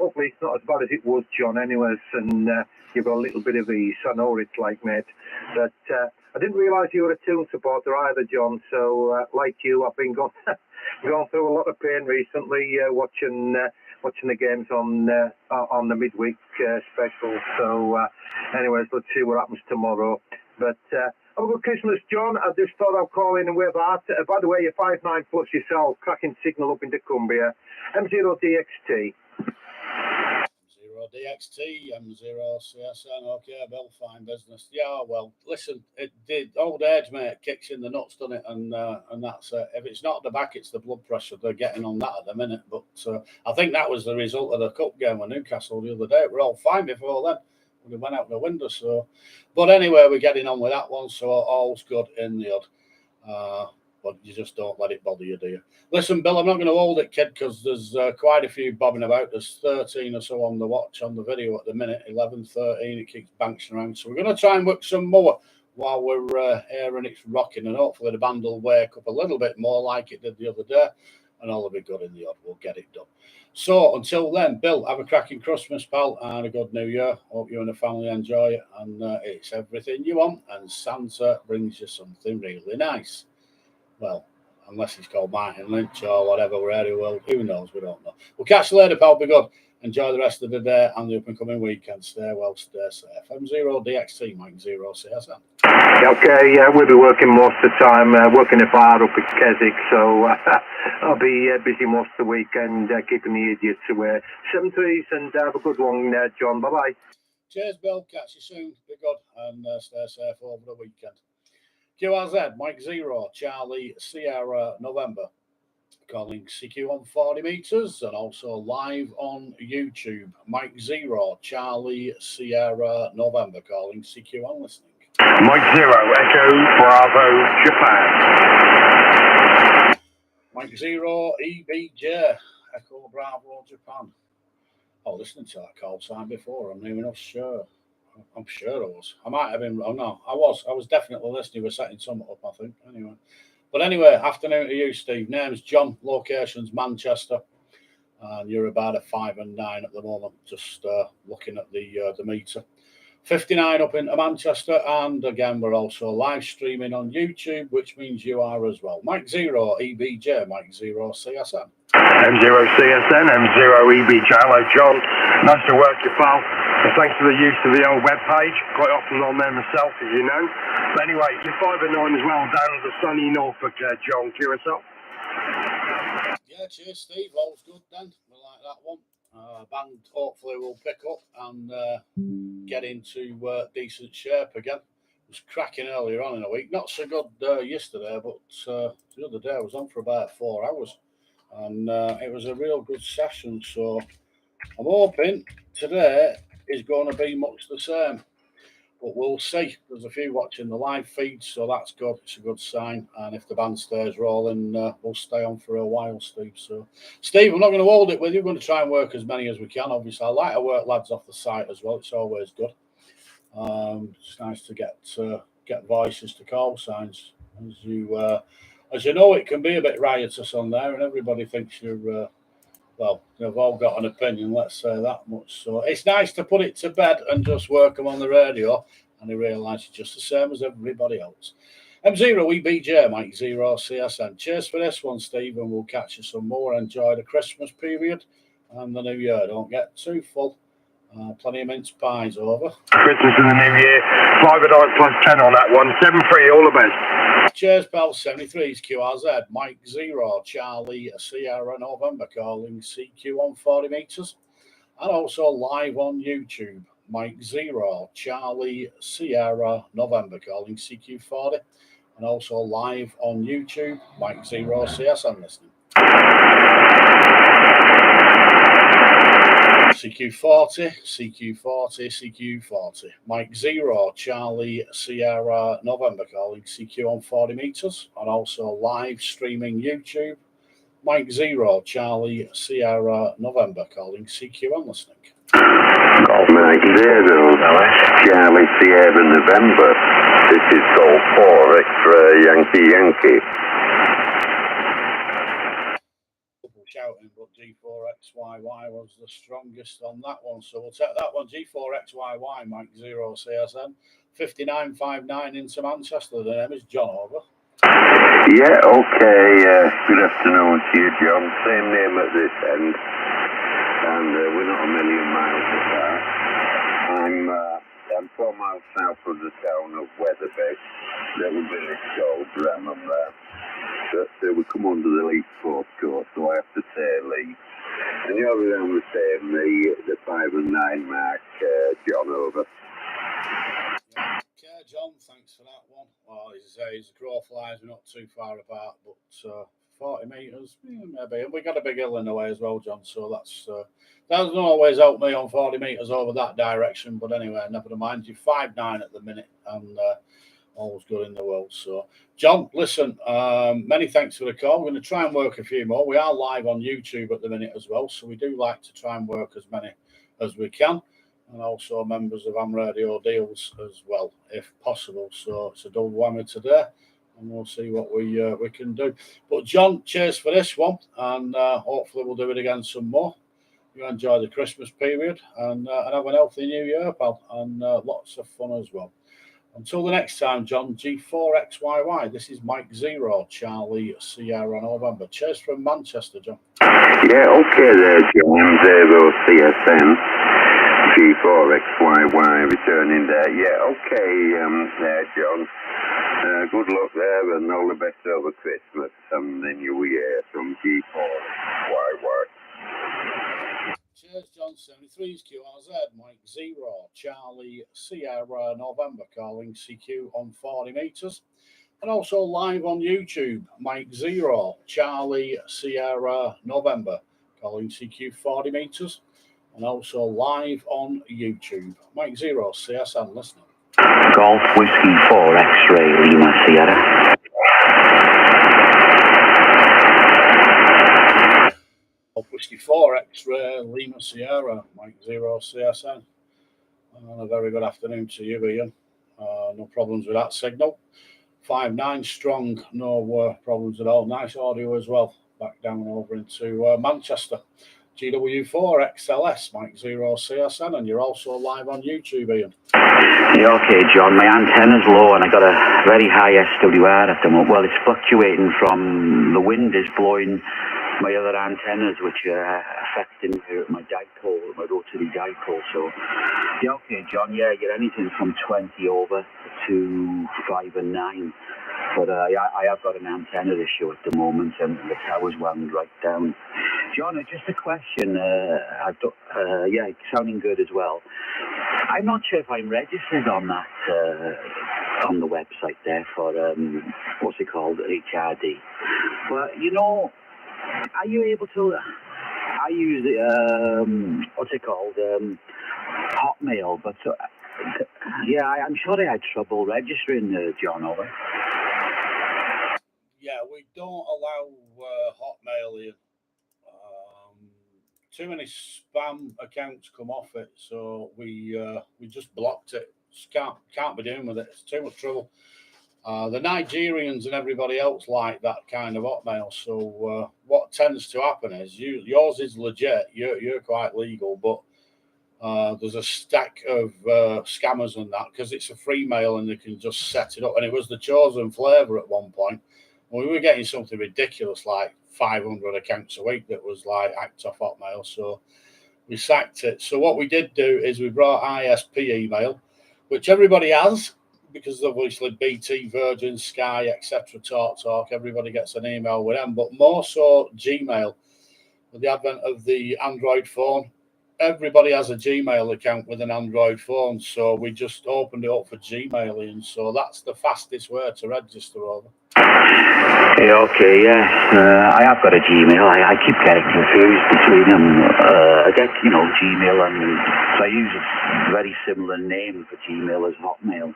hopefully it's not as bad as it was, John, anyways, and you've got a little bit of ease. I know what it's like, mate. But I didn't realise you were a Toon supporter either, John. So, like you, I've been going through a lot of pain recently watching the games on the midweek special. So, anyways, let's see what happens tomorrow. But have a good Christmas, John. I just thought I'd call in and wave at. By the way, you're 5'9" plus yourself, cracking signal up into Cumbria. M0DXT. DXT, M0 CSN, okay, Bill, fine business. Yeah, well, listen, it did. Old age, mate, kicks in the nuts, doesn't it? And that's if it's not the back, it's the blood pressure. They're getting on that at the minute. But I think that was the result of the cup game with Newcastle the other day. We're all fine before then. We went out the window. So, but anyway, we're getting on with that one. So all's good in the odd. But you just don't let it bother you, do you? Listen, Bill, I'm not going to hold it, kid, because there's quite a few bobbing about. There's 13 or so on the watch on the video at the minute, 11, 13. It keeps bouncing around. So we're going to try and work some more while we're here and it's rocking. And hopefully the band will wake up a little bit more like it did the other day. And all will be good in the odd. We'll get it done. So until then, Bill, have a cracking Christmas, pal, and a good New Year. Hope you and the family enjoy it. And it's everything you want. And Santa brings you something really nice. Well, unless he's called Martin Lynch or whatever, who knows? We don't know. We'll catch you later, pal. Be good. Enjoy the rest of the day and the up and coming weekend. Stay well, stay safe. M0DXT, Mike 0 CSN. Okay, we'll be working most of the time, working a bar up at Keswick, so I'll be busy most of the weekend, keeping the idiots away. 7 trees, and have a good one, John. Bye-bye. Cheers, Bill. Catch you soon. Be good and stay safe over the weekend. QRZ, Mike 0, Charlie Sierra November, calling CQ on 40 meters and also live on YouTube. Mike 0, Charlie Sierra November, calling CQ on listening. Mike 0, Echo Bravo Japan. Mike 0, EBJ, Echo Bravo Japan. Oh, listening to that call sign before, I'm not even sure. I'm sure I was. I might have been. Oh no, I was. I was definitely listening. We're setting something up, I think. Anyway, afternoon to you, Steve. Name's John. Location's Manchester, and you're about a 5 and 9 at the moment. Just looking at the meter. 59 up into Manchester, and again we're also live streaming on YouTube, which means you are as well. Mike 0 EBJ, Mike 0 CSN. M0 CSN, M0 EBJ. Hello, John. Nice to work you, pal. And thanks for the use of the old web page. Quite often on there myself, as you know. But anyway, you're 5 and 9 as well, down at the sunny Norfolk, John. QSL. Yeah, cheers, Steve. All's good then. We like that one. Band hopefully will pick up and get into decent shape again. It was cracking earlier on in the week. Not so good yesterday, but the other day I was on for about 4 hours. And it was a real good session. So I'm hoping today is going to be much the same. But we'll see. There's a few watching the live feed, so that's good. It's a good sign. And if the band stays rolling, we'll stay on for a while, Steve. So, Steve, I'm not going to hold it with you. We're going to try and work as many as we can. Obviously, I like to work lads off the site as well. It's always good. It's nice to get voices to call signs. As you know, it can be a bit riotous on there, and everybody thinks you're. Well, they've all got an opinion, let's say that much. So it's nice to put it to bed and just work them on the radio, and they realise it's just the same as everybody else. M0 EBJ, Mike 0 CSN. Cheers for this one, Steve, and we'll catch you some more. Enjoy the Christmas period and the New Year. Don't get too full. Plenty of mince pies over. Christmas in the New Year. 5 and 9 plus 10 on that one. 7-3, all the best. Cheers, pal. 73's QRZ. Mike 0, Charlie Sierra November, calling CQ on 40 meters. And also live on YouTube. Mike 0, Charlie Sierra November, calling CQ 40. And also live on YouTube. Mike 0 CSN listening. CQ40, CQ40, CQ40. Mike 0, Charlie Sierra November, calling CQ on 40 meters. And also live streaming YouTube. Mike 0, Charlie Sierra November, calling CQ on listening. Mike 0, Charlie Sierra November. This is Golf 4, extra Yankee. Shouting, but G4XYY was the strongest on that one. So we'll take that one. G4XYY, Mike 0 CSN. 5959 into Manchester. The name is John, over. Yeah, okay. Good afternoon to you, John. Same name at this end. And we're not a million miles apart. I'm 4 miles south of the town of Weatherby. Little village called Bramham there. But we come under the Leeds postcode, so I have to say Leeds. And you're around the same, the 5 and 9 mark, John, over. Okay, John, thanks for that one. Well, as I say, as the crow flies, we're not too far apart, but 40 metres, maybe. And we got a big hill in the way as well, John, so that doesn't always help me on 40 metres over that direction. But anyway, never mind. You're 5'9" at the minute, and all's good in the world. So, John, listen, many thanks for the call. We're going to try and work a few more. We are live on YouTube at the minute as well, so we do like to try and work as many as we can. And also members of Am Radio Deals as well, if possible. So it's a double whammy today, and we'll see what we can do. But John, cheers for this one, and hopefully we'll do it again some more. You enjoy the Christmas period, and have an healthy New Year, pal, and lots of fun as well. Until the next time, John, G4XYY. This is Mike 0, Charlie Sierra November. Cheers from Manchester, John. Yeah, okay there, John. 0 CSN. G4XYY returning there. Yeah, okay there, John. Good luck there and all the best over Christmas and the New Year from G4XYY. Cheers, John. 73's QRZ, Mike 0, Charlie Sierra November, calling CQ on 40 metres. And also live on YouTube, Mike 0, Charlie Sierra November, calling CQ 40 metres. And also live on YouTube, Mike 0, CSN listener. Golf Whiskey 4 X-Ray Lima Sierra. Golf Whiskey 4 X-Ray Lima Sierra, Mike 0, CSN. And a very good afternoon to you, Ian. No problems with that signal. 5'9" strong, no problems at all. Nice audio as well. Back down over into Manchester. GW4 XLS, Mike 0 CSN, and you're also live on YouTube, Ian. Yeah, okay, John. My antenna's low and I got a very high SWR at the moment. Well, it's fluctuating from the wind is blowing my other antennas, which are affecting my dipole, my rotary dipole. So, yeah, okay, John. Yeah, you're anything from 20 over to 5 and 9. But I have got an antenna issue at the moment, and the tower's wound right down. John, just a question. Yeah, sounding good as well. I'm not sure if I'm registered on that on the website there for what's it called, HRD. But you know, are you able to? I use what's it called, Hotmail, but yeah, I'm sure I had trouble registering, John. Over. Yeah, we don't allow Hotmail here. Too many spam accounts come off it, so we just blocked it. Just can't be doing with it. It's too much trouble. The Nigerians and everybody else like that kind of Hotmail. So what tends to happen is yours is legit. You're quite legal, but there's a stack of scammers and that because it's a free mail and they can just set it up. And it was the chosen flavour at one point. We were getting something ridiculous like 500 accounts a week that was like hacked off Hotmail. So we sacked it. So what we did do is we brought ISP email, which everybody has because obviously BT, Virgin, Sky, etc. Talk. Everybody gets an email with them, but more so Gmail. With the advent of the Android phone, everybody has a Gmail account with an Android phone. So we just opened it up for Gmail, and so that's the fastest way to register over. Yeah, okay, yeah. I have got a Gmail. I keep getting confused between them. I get, Gmail, and so I use a very similar name for Gmail as Hotmail.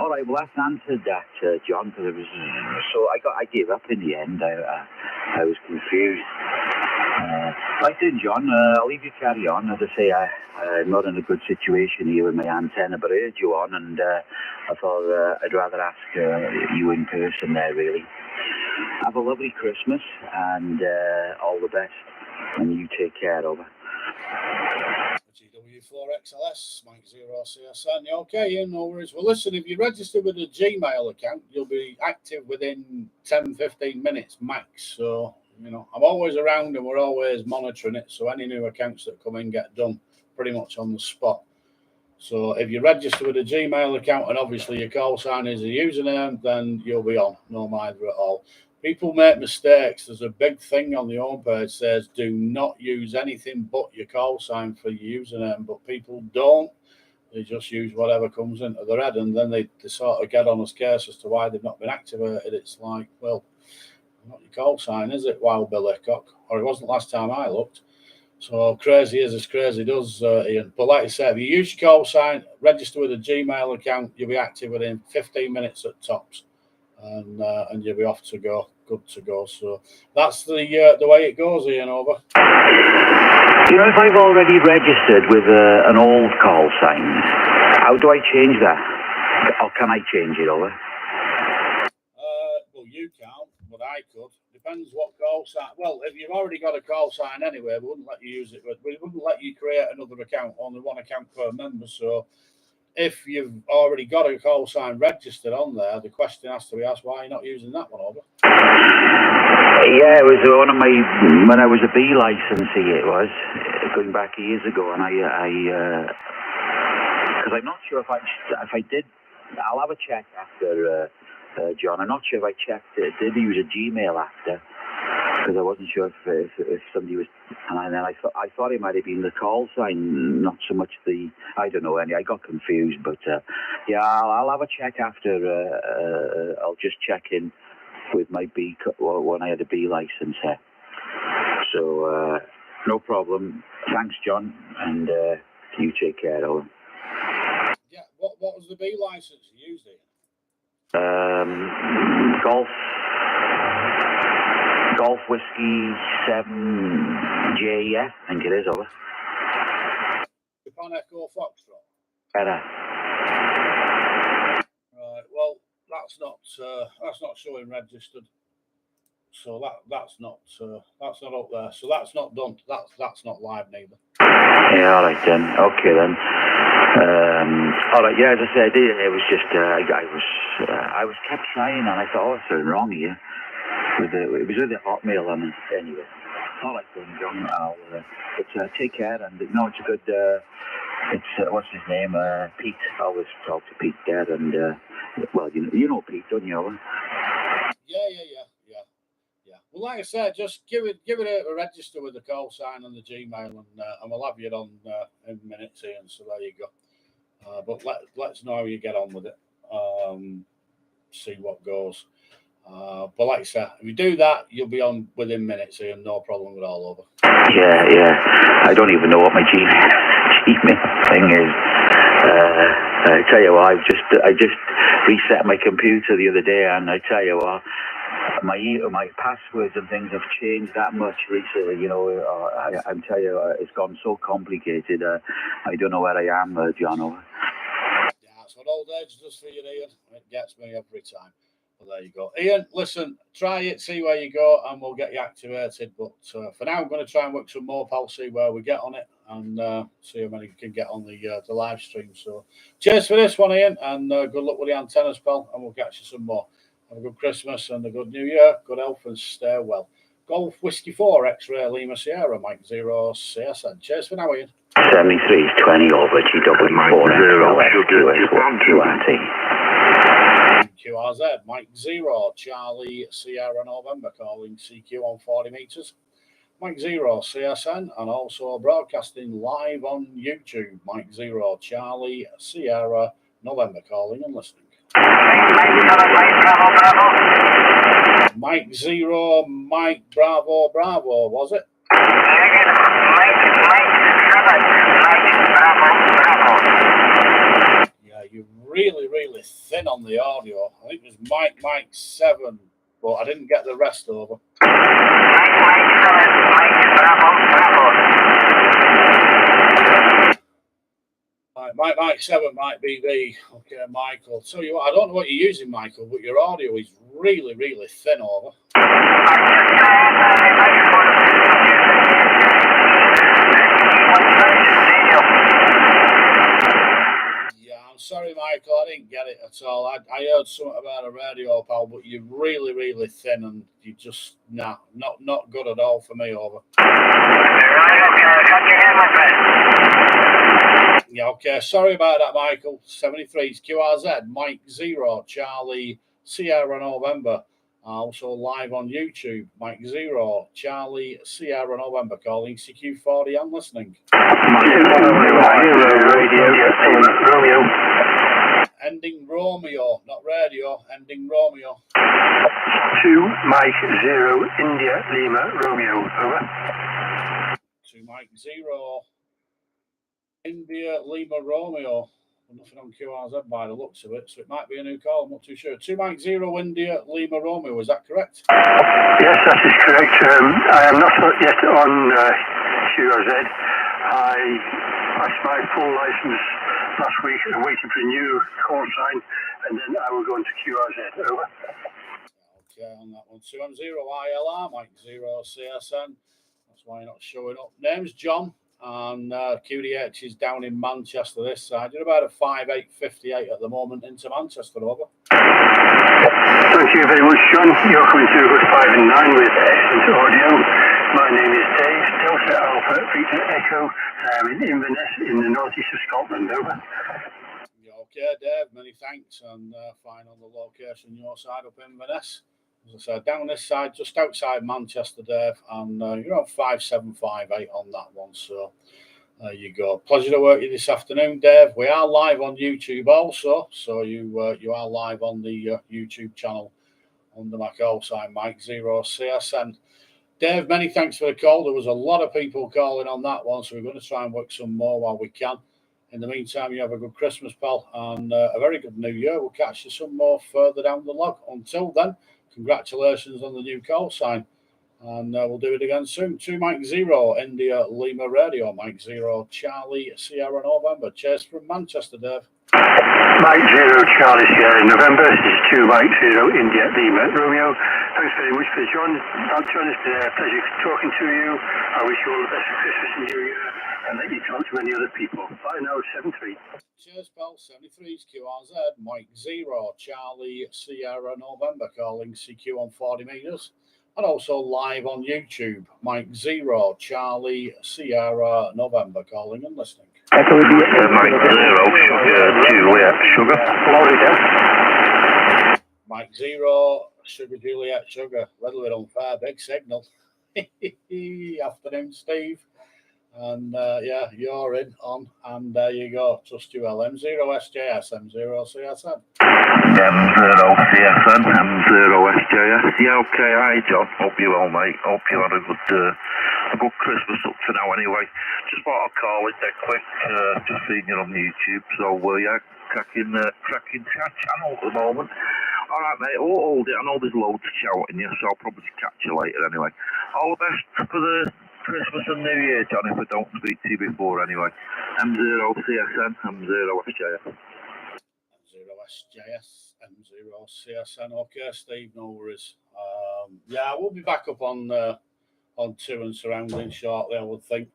All right, well, that's answered that, John, because it was so I gave up in the end. I was confused. Right then, John, I'll leave you carry on. As I say, I'm not in a good situation here with my antenna, but I heard you on, and I thought I'd rather ask you in person there, really. Have a lovely Christmas, and all the best. And you take care, over. GW4XLS, Mike 0 CSN. Okay, Ian, no worries. Well, listen, if you register with a Gmail account, you'll be active within 10-15 minutes max. So, you know, I'm always around and we're always monitoring it. So any new accounts that come in get done pretty much on the spot. So if you register with a Gmail account and obviously your call sign is a username, then you'll be on, no matter at all. People make mistakes. There's a big thing on the homepage says do not use anything but your call sign for your username, but people don't. They just use whatever comes into their head, and then they sort of get on us case as to why they've not been activated. It's like, well, not your call sign, is it, Wild Billy Cock? Or it wasn't last time I looked. So crazy is as crazy does, Ian. But like I said, if you use your call sign, register with a Gmail account, you'll be active within 15 minutes at tops. And you'll be off to go, good to go. So that's the way it goes, Ian, over. You know, if I've already registered with an old call sign, how do I change that? Or can I change it, over? Well, you can't, but I could. Depends what call sign. Well, if you've already got a call sign anyway, we wouldn't let you use it. We wouldn't let you create another account, only one account per member. So if you've already got a call sign registered on there, the question has to be asked, why are you not using that one, over? Yeah, it was one of my, when I was a B licensee, it was, going back years ago, and because I'm not sure if I did, I'll have a check after, John. I'm not sure if I checked it, did use a Gmail after, because I wasn't sure if somebody was, and then I thought it might have been the call sign, not so much the, I don't know, I got confused, but yeah, I'll have a check after, I'll just check in with my B, when I had a B license here. So, no problem. Thanks, John, and you take care, Owen. Yeah, what was the B license you used it? Golf Whiskey 7J, yeah, I think it is, over. Japan Echo Foxtrot. Better. Right. Well, that's not showing registered. So that's not up there. So that's not done. That's not live neither. Yeah, all right then. Okay then. All right. Yeah, as I said, it was just I was kept trying, and I thought, oh, there's something wrong here. It was with the Hotmail, and anyway. All right then, John. But take care, and no, it's a good. It's what's his name? Pete. I always talk to Pete there, and well, you know Pete, don't you? Owen? Yeah. Well, like I said, just give it a register with the call sign and the Gmail, and we'll have you on in minutes, Ian. So there you go. But let's know how you get on with it. See what goes. But like I said, if you do that, you'll be on within minutes, Ian. No problem at all, over. Yeah. I don't even know what my Gmail thing is. I tell you what, I just reset my computer the other day, and I tell you what, my passwords and things have changed that much recently. You know, I tell you, it's gone so complicated. I don't know where I am, John. Yeah, that's what old age does for you, Ian. It gets me every time. Well, there you go. Ian, listen, try it, see where you go, and we'll get you activated. But for now, I'm going to try and work some more, pal, see where we get on it, and see how many can get on the live stream. So cheers for this one, Ian, and good luck with the antennas, pal, and we'll catch you some more. Have a good Christmas and a good New Year. Good health and stay well. Golf Whiskey 4 X-Ray Lima Sierra, Mike 0 CSN. Cheers for now, Ian. 7320 over GW4 QRZ, Mike 0, Charlie Sierra November, calling CQ on 40 meters. Mike 0, CSN, and also broadcasting live on YouTube. Mike 0, Charlie Sierra November, calling and listening. Mike 0, Mike Bravo, was it? Yeah, you're really, really thin on the audio. I think it was Mike 7, but I didn't get the rest over. Right, Mike 7 might be the okay, Michael. Tell you what, I don't know what you're using, Michael, but your audio is really, really thin over. sorry, Michael, I didn't get it at all. I heard something about a radio, pal, but you're really, really thin and you just, not good at all for me, over. Right, okay, I got you here, my friend. Yeah, okay, sorry about that, Michael. 73's QRZ, Mike 0, Charlie Sierra November. Also live on YouTube, Mike 0, Charlie Sierra November, calling CQ40 and listening. Romeo. Ending Romeo, not radio, ending Romeo. 2 Mike 0 India Lima Romeo, over. 2 Mike 0 India Lima Romeo. Nothing on QRZ by the looks of it, so it might be a new call, I'm not too sure. 2 Mike 0 India Lima Romeo, is that correct? Yes, that is correct. I am not yet on QRZ. I passed my full license last week and I'm waiting for a new call sign, and then I will go into QRZ, over. Okay, on that one. 2M0 ILR, Mike 0 CSN. That's why you're not showing up. Name's John, and QDH is down in Manchester this side. You're about a 5.858 at the moment into Manchester, over. Thank you very much, John. You're coming through with 5 and 9 with excellent audio. My name is Dave, Delta Alpha Victor Echo. I'm in Inverness in the northeast of Scotland, over. Okay, Dave, many thanks, and fine on the location your side up in Inverness. As I said, down this side, just outside Manchester, Dave, and you're on 5758 on that one, so there you go. Pleasure to work with you this afternoon, Dave. We are live on YouTube also, so you are live on the YouTube channel under my call sign, Mike 0 CSN. Dave, many thanks for the call. There was a lot of people calling on that one, so we're going to try and work some more while we can. In the meantime, you have a good Christmas, pal, and a very good New Year. We'll catch you some more further down the log. Until then, congratulations on the new call sign, and we'll do it again soon. 2 Mike 0 India Lima Radio, Mike 0 Charlie Sierra November. Cheers from Manchester, Dave. Mike 0 Charlie Sierra November. This is 2 Mike 0 India Lima Romeo. Thanks very much for John. John, it's been a pleasure talking to you. I wish you all the best for Christmas and New Year, and let you talk to many other people. Bye now, 73. Cheers, pal. 73's QRZ, Mike 0 Charlie Sierra November, calling CQ on 40 meters. And also live on YouTube, Mike 0 Charlie Sierra November, calling and listening. Mike 0 Juliet Sugar. Mike 0 Sugar Juliet Sugar. Little bit unfair, big signal. Afternoon, Steve. And yeah, you're in on, and there you go. Trust you well. M0 SJS, M0 CSN. M0 CSN, M0 SJS. Yeah, okay, hi John. Hope you well, mate. Hope you had a good Christmas up to now anyway. Just thought I'd call it dead quick, just seeing you on YouTube. So yeah, cracking channel at the moment. Alright mate, I'll hold it. I know there's loads of shouting you, so I'll probably catch you later anyway. All the best for the Christmas and New Year, John, if I don't speak to you before anyway. M0 CSN, M0 SJS. M0 SJS, M0 CSN. Okay, Steve, no worries. Yeah, we'll be back up on 2 and surrounding shortly, I would think.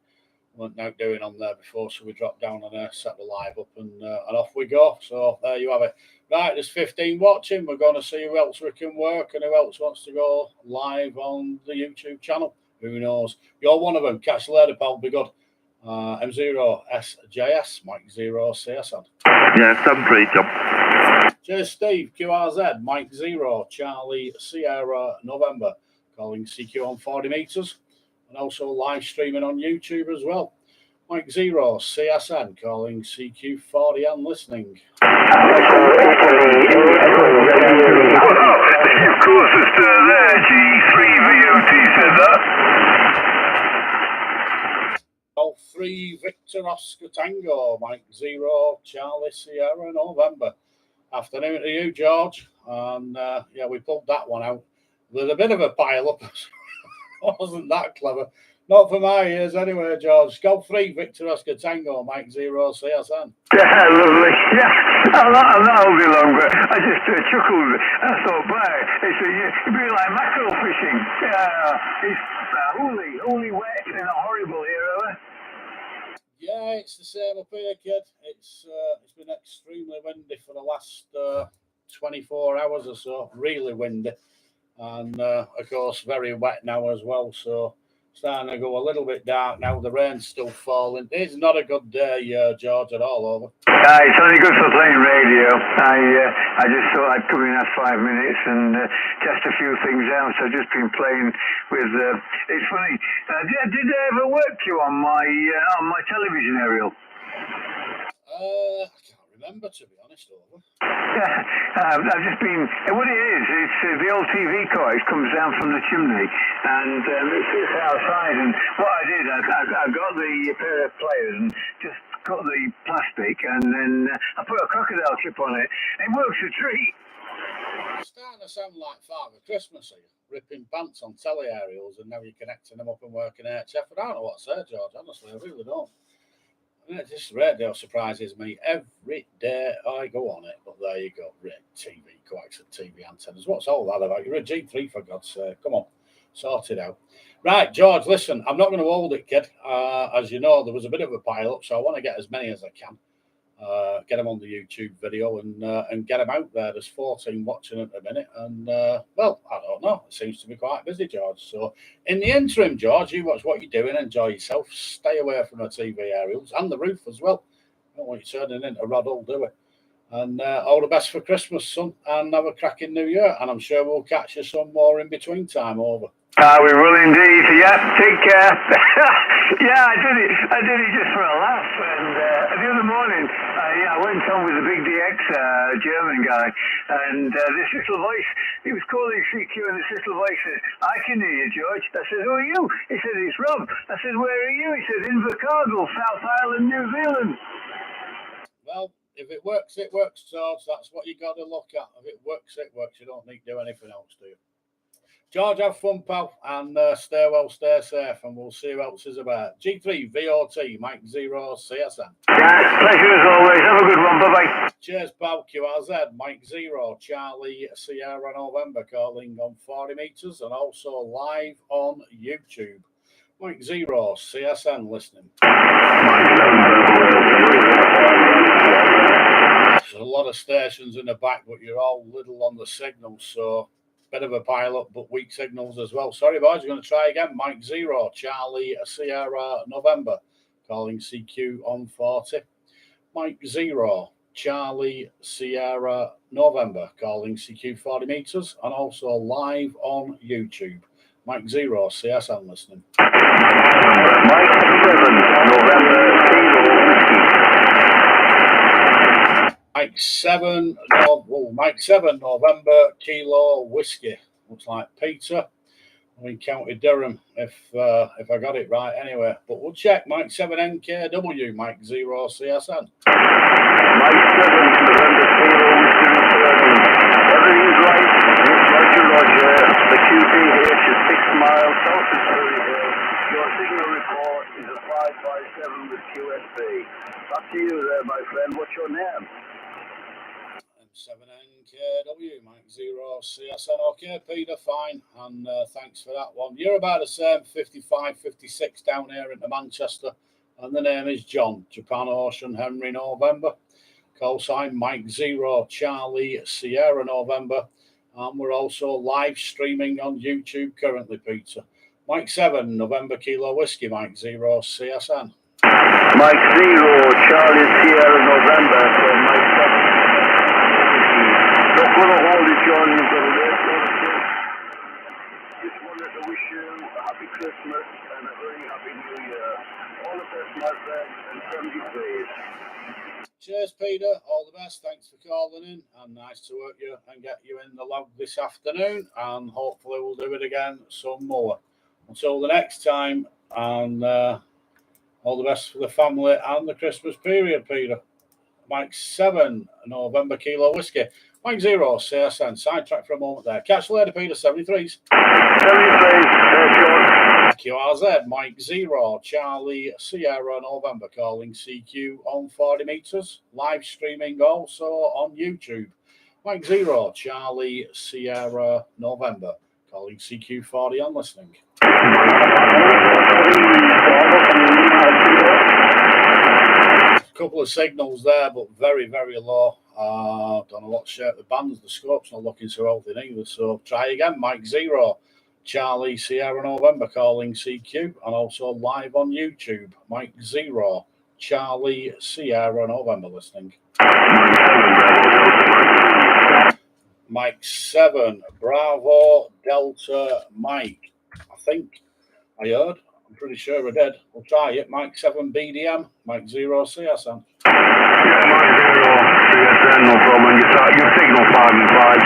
Weren't out doing on there before, so we drop down on there, set the live up, and off we go. So there you have it. Right, there's 15 watching. We're going to see who else we can work and who else wants to go live on the YouTube channel. Who knows? You're one of them. Catch you later, pal. Be good. M0 SJS, Mike 0 CSN. Yeah, 7-3, John. Cheers, Steve. QRZ, Mike 0 Charlie Sierra November, calling CQ on 40 meters. And also live streaming on YouTube as well. Mike 0 CSN, calling CQ40 and listening. Of course, it's there. G3VOT said that. Golf 3 Victor Oscar Tango, Mike 0 Charlie Sierra November. Afternoon to you, George. And yeah, we pulled that one out. There's a bit of a pile up. Wasn't that clever? Not for my ears anyway, George. Golf 3 Victor Oscar Tango, Mike 0 CSN. Yeah, lovely. Yeah, that'll be long, but I just chuckled. I thought, boy, it'd be like mackerel fishing. Yeah, it's only wet and horrible here, Yeah, it's the same up here, kid. It's been extremely windy for the last 24 hours or so. Really windy, and of course very wet now as well. So starting to go a little bit dark now. The rain's still falling. It's not a good day, George, at all. Over. It's only good for playing radio. I just thought I'd come in at 5 minutes and test a few things out. So I've just been playing with. It's funny. Did I ever work you on my television aerial? I can't remember, to be honest. Over. I've just been. What it is, it's the old TV coil comes down from the chimney, and it sits outside. And what I did, I got the pair of pliers and just cut the plastic, and then I put a crocodile chip on it. It works a treat. It's starting to sound like Father Christmas here, ripping pants on telly aerials, and now you're connecting them up and working HF. I don't know what to say, George. Honestly, I really don't. This radio surprises me every day I go on it. But there you go, TV coax and TV antennas. What's all that about? You're a G3 for God's sake. Come on, sort it out. Right, George, listen, I'm not going to hold it, kid. As you know, there was a bit of a pile-up, so I want to get as many as I can. Get them on the YouTube video and get them out there. There's 14 watching at the minute, and well, I don't know. It seems to be quite busy, George. So, in the interim, George, you watch what you're doing, enjoy yourself, stay away from the TV aerials and the roof as well. I don't want you turning into Rod Hull, do it. And all the best for Christmas, son, and have a cracking New Year. And I'm sure we'll catch you some more in between time. Over. We will indeed. Yeah, take care. Yeah, I did it just for a laugh. And the other morning, I went on with the big DX German guy, and this little voice, he was calling CQ, and this little voice says, "I can hear you, George." I said, "Who are you?" He said, "It's Rob." I said, "Where are you?" He said, "Invercargill, South Island, New Zealand." Well, if it works, it works, George. That's what you got to look at. If it works, it works. You don't need to do anything else, do you? George, have fun, pal, and stay well, stay safe, and we'll see what else is about. G3 VOT, Mike 0 CSN. Yeah, pleasure as always. Have a good one. Bye-bye. Cheers, pal. QRZ, Mike 0, Charlie Sierra November, calling on 40 metres, and also live on YouTube. Mike 0 CSN listening. There's a lot of stations in the back, but you're all little on the signal, so bit of a pile-up, but weak signals as well. Sorry, boys, we're going to try again. Mike 0, Charlie Sierra November, calling CQ on 40. Mike 0, Charlie Sierra November, calling CQ 40 metres, and also live on YouTube. Mike 0, CSN listening. Mike 7, November, Mike 7, November, Kilo Whiskey. Looks like Peter. I'm in County Durham, if I got it right anyway. But we'll check. Mike 7, NKW, Mike 0, CSN. Mike 7, November, Kilo Whiskey. Everything's right. Roger. The QTH is 6 miles south of Surrey Hill. Your signal report is a 557 with QSB. Back to you there, my friend. What's your name? 7NKW, Mike 0, CSN. Okay, Peter, fine. And thanks for that one. You're about the same, 55, 56 down here into Manchester. And the name is John, Japan Ocean Henry November. Call sign Mike 0, Charlie Sierra November. And we're also live streaming on YouTube currently, Peter. Mike 7, November Kilo Whiskey, Mike 0, CSN. Mike 0, Charlie Sierra November. So Mike 7. Don't want to hold it, John. You've got a late notice. Just wanted to wish you a happy Christmas and a very happy New Year. All the best, my friend, and 70 days. Cheers, Peter. All the best. Thanks for calling in. And nice to work you and get you in the log this afternoon. And hopefully we'll do it again some more. Until the next time. And all the best for the family and the Christmas period, Peter. Mike 7, November Kilo Whiskey. Mike 0, CSN. Sidetrack for a moment there. Catch you later, Peter. 73s. 73s. QRZ, Mike 0, Charlie Sierra November, calling CQ on 40 metres. Live streaming also on YouTube. Mike 0, Charlie Sierra November, calling CQ 40 on listening. couple of signals there, but very, very low. Don't know what shape the band's. The scope's not looking so healthy either. So try again. Mike 0, Charlie Sierra November calling CQ, and also live on YouTube. Mike 0, Charlie Sierra November listening. Mike 7, Bravo Delta Mike. I think I heard. I'm pretty sure I did. We'll try it. Mike 7 BDM, Mike 0 CSN. Yeah, Mike 0 CSN, no problem. Your signal 5 and 5.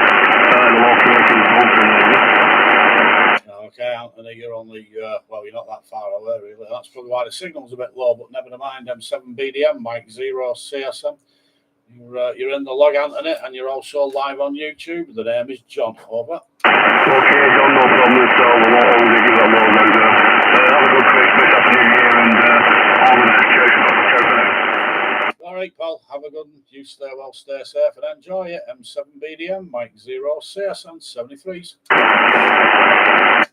The location's open. Okay, Anthony, you're only, well, you're not that far away, really. That's probably why the signal's a bit low, but never mind. M7 BDM, Mike 0 CSN. You're in the log, Anthony, and you're also live on YouTube. The name is John. Over. Okay, John, no problem at all. We'll always give that low now. Have a good Christmas, Happy New Year, and all the best. Ciao for now. All right, pal. Have a good one. You stay well, stay safe, and enjoy it. M7 BDM, Mike 0 CSN 73s.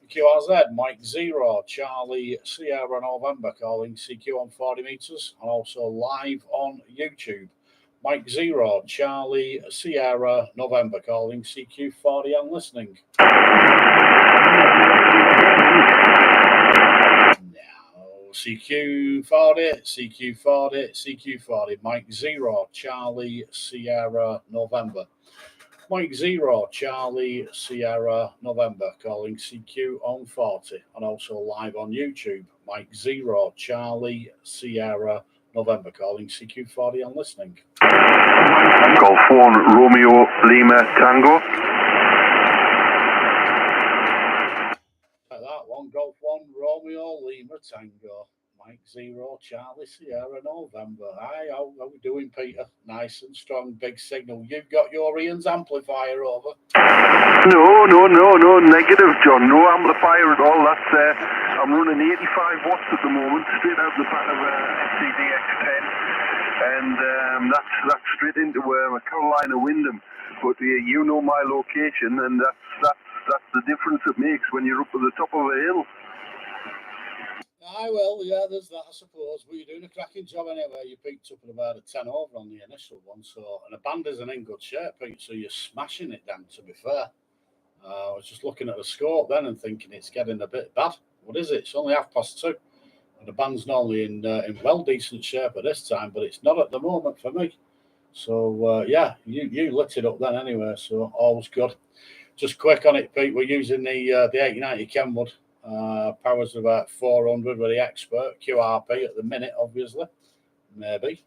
QRZ, Mike 0, Charlie Sierra November calling CQ on 40 meters, and also live on YouTube. Mike 0, Charlie Sierra November calling CQ 40 and listening. Now CQ 40, CQ 40, CQ 40. Mike 0, Charlie Sierra November. Mike 0, Charlie Sierra November calling CQ on 40 and also live on YouTube. Mike 0, Charlie Sierra November calling CQ 40 and listening. Golf 1 Romeo Lima Tango. Like that one, Golf 1 Romeo Lima Tango. Mike 0, Charlie Sierra November. Hi, how are we doing, Peter? Nice and strong, big signal. You've got your Ian's amplifier over. No, negative, John. No amplifier at all. That's I'm running 85 watts at the moment, straight out the back of a SCDX10, and that's straight into a Carolina Wyndham. But you know my location, and that's the difference it makes when you're up at the top of a hill. I will, yeah, there's that, I suppose. But you're doing a cracking job anyway. You picked up at about a 10 over on the initial one, so, and the band isn't in good shape, Pete, so you're smashing it down, to be fair. I was just looking at the scope then and thinking it's getting a bit bad. What is it? It's only 2:30. And the band's normally in well decent shape at this time, but it's not at the moment for me. So, yeah, you lit it up then anyway, so all's good. Just quick on it, Pete, we're using the 8090 Kenwood. Powers about 400 with the expert QRP at the minute, obviously, maybe,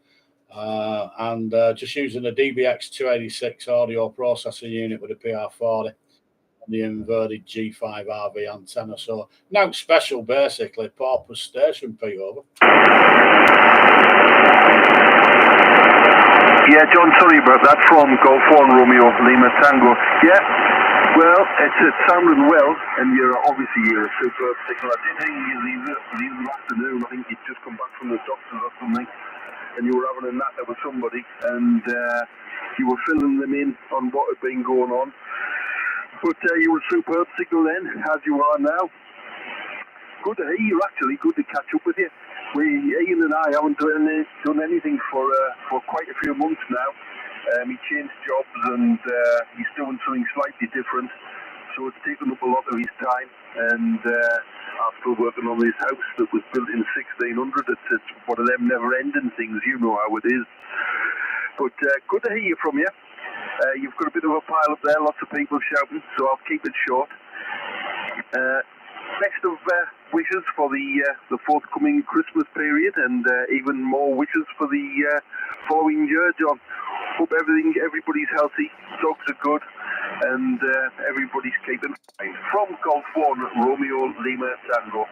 and just using the DBX 286 audio processor unit with a PR40 and the inverted G5 RV antenna. So no special, basically, purpose station. Pete, over. Yeah, John, sorry about that. From Golf 1 Romeo Lima Tango. Yeah. Well, it sounded well, and you're a superb signal. I did hear you the afternoon. I think you'd just come back from the doctors or something, and you were having a natter with somebody, and you were filling them in on what had been going on. But you were a superb signal then, as you are now. Good to hear you, actually. Good to catch up with you. Ian and I haven't done anything for quite a few months now. He changed jobs and he's doing something slightly different, so it's taken up a lot of his time, and I'm still working on this house that was built in 1600. It's one of them never-ending things, you know how it is. But good to hear from you. You've got a bit of a pile up there, lots of people shouting, so I'll keep it short. Best of wishes for the forthcoming Christmas period, and even more wishes for the following year, John. Hope everybody's healthy, dogs are good, and everybody's keeping fine. From Golf 1 Romeo Lima Tango.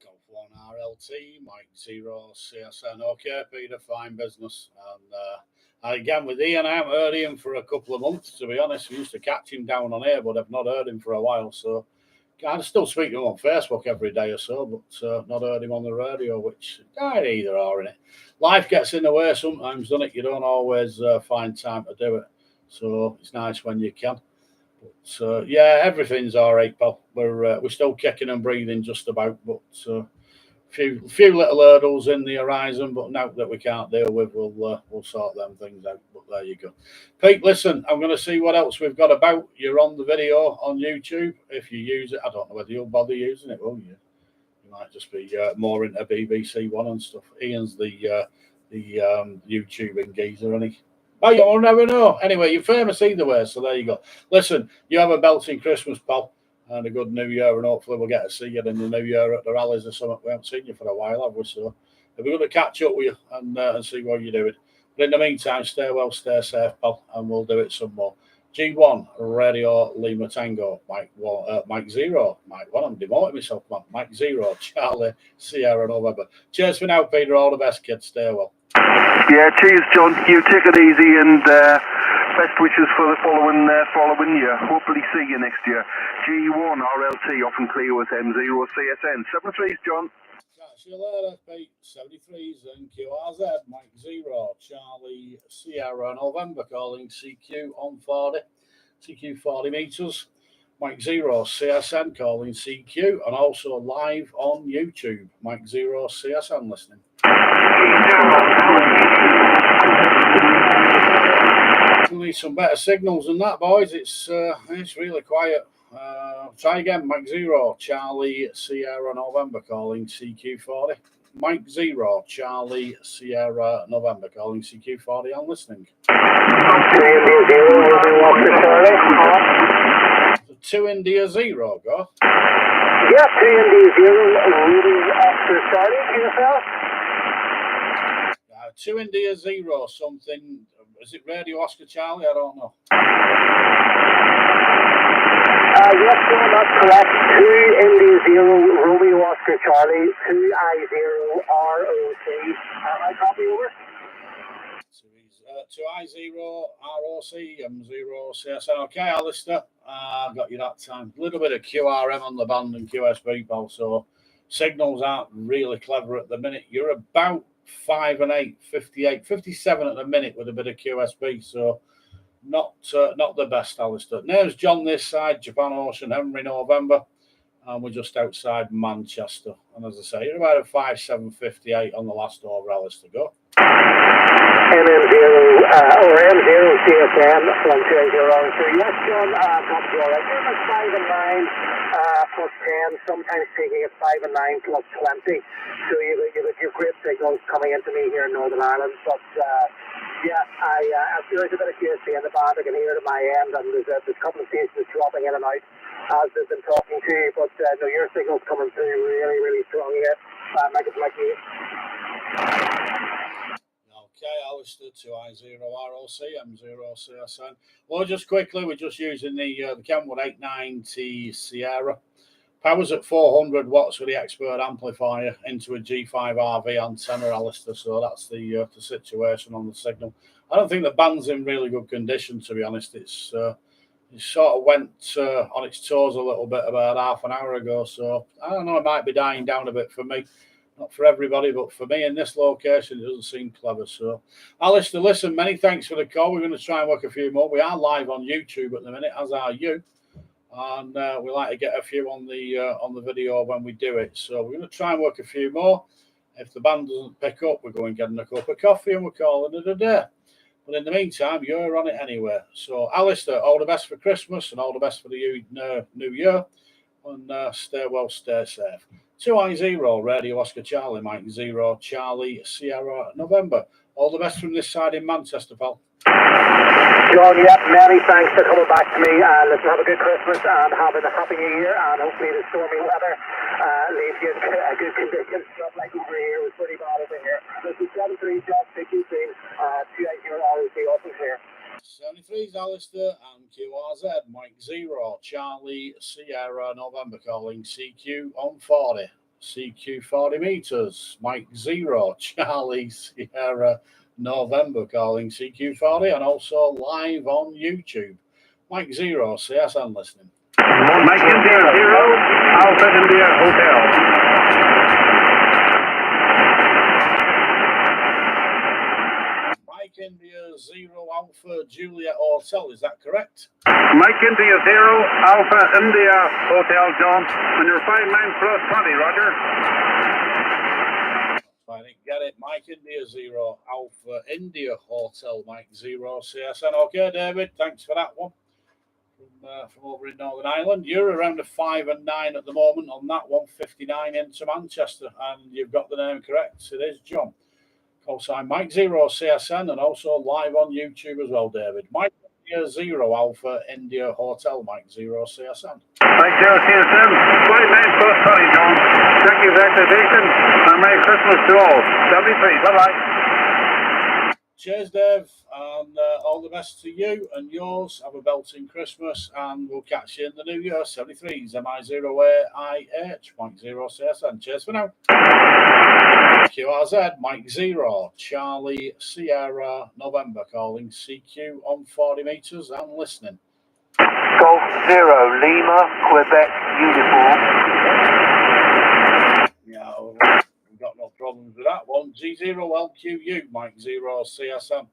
Golf 1 RLT, Mike 0 CSN. Okay, Peter, fine business. And again, with Ian, I haven't heard him for a couple of months, to be honest. We used to catch him down on air, but I've not heard him for a while, so I still speak to him on Facebook every day or so, but not heard him on the radio, which either are in it. Life gets in the way sometimes, doesn't it? You don't always find time to do it. So it's nice when you can. But yeah, everything's all right, pal. We're still kicking and breathing just about, but few little hurdles in the horizon, but now that we can't deal with, we'll sort them things out. But there you go. Pete, listen, I'm going to see what else we've got about. You're on the video on YouTube. If you use it, I don't know whether you'll bother using it, will you? You might just be more into BBC One and stuff. Ian's the YouTubing geezer, isn't he? Oh, you'll never know. Anyway, you're famous either way, so there you go. Listen, you have a belting Christmas, pal, and a good New Year, and hopefully we'll get to see you in the New Year at the rallies or something. We haven't seen you for a while, have we? So it'll be good to catch up with you and see what you're doing. But in the meantime, stay well, stay safe, pal, and we'll do it some more. G1, Radio Lima Tango, Mike 0, Mike 1, I'm demoting myself, man. Mike 0, Charlie, Sierra November. Cheers for now, Peter. All the best, kids. Stay well. Yeah, cheers, John. You take it easy, and best wishes for the following year. Hopefully see you next year. G1 RLT off and clear with M0 CSN. 73s, John. Catch you later, Pete. 73s and QRZ, Mike 0, Charlie, Sierra November calling CQ on 40, CQ 40 meters. Mike 0, CSN calling CQ, and also live on YouTube. Mike 0, CSN listening. We need some better signals than that, boys. It's really quiet. Try again. Mike 0, Charlie, Sierra November calling CQ40. Mike 0, Charlie, Sierra November calling CQ40. I'm listening. 2 India 0, go. Yeah, 2 India 0, Rudy after starting, yourself? 2 India 0, something. Is it Radio Oscar Charlie? I don't know. Yes, no, that's correct. 2 India 0, Romeo Oscar Charlie, 2 I0 ROC. I copy over. 2 I0 ROC M0 CSN. Okay, Alistair. Got you that time. A little bit of QRM on the band and QSB, pal. So signals aren't really clever at the minute. You're about 5 and 8, 58, 57 at the minute with a bit of QSB. So not the best, Alistair. Name's John this side, Japan Ocean, Henry November. And we're just outside Manchester. And as I say, you're about a 5.758 on the last over, Alistair. Go. MM0 or M0 CSM from 280. So yes, John, copy all right. You're about 5 and 9 plus 10, sometimes taking it 5 and 9 plus 20. So you've great signals coming into me here in Northern Ireland. But yeah, I feel there's a bit of QSB in the band. I can hear it at my end, and there's a couple of stations dropping in and out as they've been talking to you. But no, your signal's coming through really, really strong here. Like you. Okay, Alistair, 2 I0 ROC, M0 CSN. Well, just quickly, we're just using the Kenwood 890 Sierra. Power's at 400 watts with the expert amplifier into a G5 RV antenna, Alistair. So that's the situation on the signal. I don't think the band's in really good condition, to be honest. It sort of went on its toes a little bit about half an hour ago. So I don't know, it might be dying down a bit for me. Not for everybody, but for me in this location, it doesn't seem clever. So, Alistair, listen, many thanks for the call. We're going to try and work a few more. We are live on YouTube at the minute, as are you. And we like to get a few on the video when we do it. So we're going to try and work a few more. If the band doesn't pick up, we're going getting a cup of coffee and we're calling it a day. But in the meantime, you're on it anyway. So, Alistair, all the best for Christmas and all the best for the New Year. And stay well, stay safe. 2 I0, Radio Oscar Charlie, Mike 0, Charlie, Sierra, November. All the best from this side in Manchester, pal. John, yep, many thanks for coming back to me. Let's have a good Christmas and having a happy New Year. And hopefully the stormy weather leaves you in a good condition. Not like over here, it was pretty bad over here. This is 73, John, 62, 280 ROC, open clear. 73's Alistair and QRZ, Mike 0, Charlie, Sierra, November calling CQ on 40. CQ 40 meters, Mike 0, Charlie, Sierra, November calling CQ 40, and also live on YouTube. Mike 0, CSN listening. Mike India 0, Alpha India Hotel. India 0 Alpha Juliet Hotel, is that correct? Mike India 0 Alpha India Hotel, John. And you're 5 9 plus 20, Roger. I didn't get it. Mike India 0, Alpha India Hotel, Mike 0, CSN. Okay, David, thanks for that one. From over in Northern Ireland. You're around a 5 and 9 at the moment on that one, 59 into Manchester, and you've got the name correct. It is John. Call sign Mike 0 CSN, and also live on YouTube as well, David. Mike India 0 Alpha India Hotel, Mike 0 CSN. Mike 0 CSN, 20 minutes plus 20, John. Thank you for the activation, and Merry Christmas to all. 73, bye-bye. Cheers, Dave, and all the best to you and yours. Have a belting Christmas, and we'll catch you in the new year. 73s, MI0AIH, Mike 0 CSN. Cheers for now. QRZ, Mike 0, Charlie Sierra November, calling CQ on 40 metres and listening. Golf 0, Lima, Quebec, uniform. Yeah, got no problems with that one. G0LQU, Mike 0 CSM.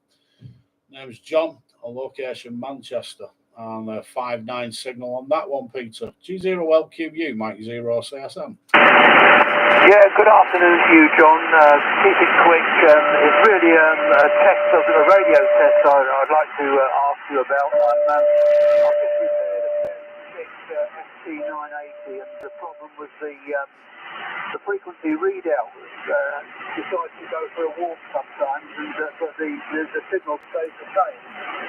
Name's John, on location Manchester, and a 5-9 signal on that one, Peter. G0LQU, Mike 0 CSM. Yeah, good afternoon to you, John. Keep it quick. It's really a test of a radio test I'd like to ask you about. I've just repaired a ST980, and the problem was the frequency readout decides to go for a walk sometimes, but the signal stays the same.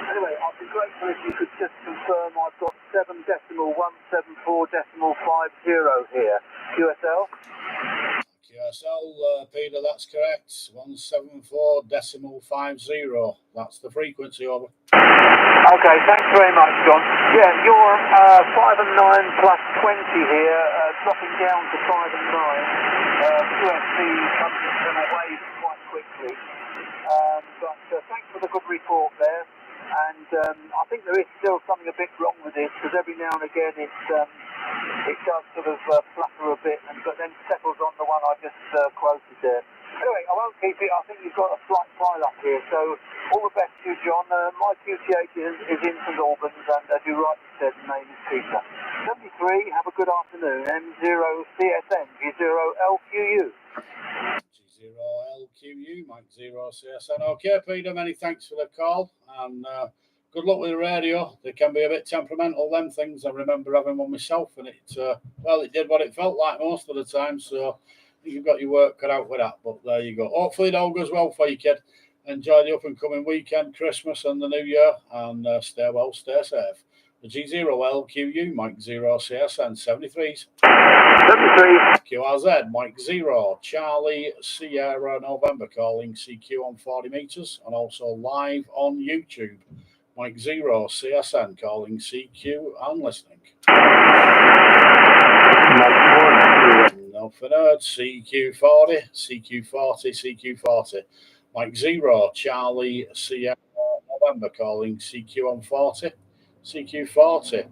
Anyway, I'd be grateful if you could just confirm I've got 7.174.50 here. QSL? QSL, Peter, that's correct. 174.50. That's the frequency, over. Okay, thanks very much, John. Yeah, you're 5 and 9 plus 20 here, dropping down to 5 and 9. QSC comes away quite quickly. But thanks for the good report there. And I think there is still something a bit wrong with this, because every now and again it does sort of flutter a bit, but then settles on the one I just quoted there. Anyway, I won't keep it. I think you've got a slight pile up here, so all the best to you, John. My QTH is in St Albans, and as you rightly said, the name is Peter. 73, have a good afternoon. M0CSN, G0LQU. G0LQU, Mike 0 CSN. Okay, Peter, many thanks for the call, and good luck with the radio. They can be a bit temperamental, them things. I remember having one myself, and it did what it felt like most of the time, so I think you've got your work cut out with that, but there you go. Hopefully it all goes well for you, kid. Enjoy the up-and-coming weekend, Christmas and the New Year, and stay well, stay safe. The G0LQU, Mike 0 CSN, 73s. 73. QRZ, Mike 0, Charlie Sierra November, calling CQ on 40 metres, and also live on YouTube. Mike 0 CSN, calling CQ and listening. Nothing heard. CQ40, CQ40, CQ40. Mike 0, Charlie Sierra November, calling CQ on 40. CQ40.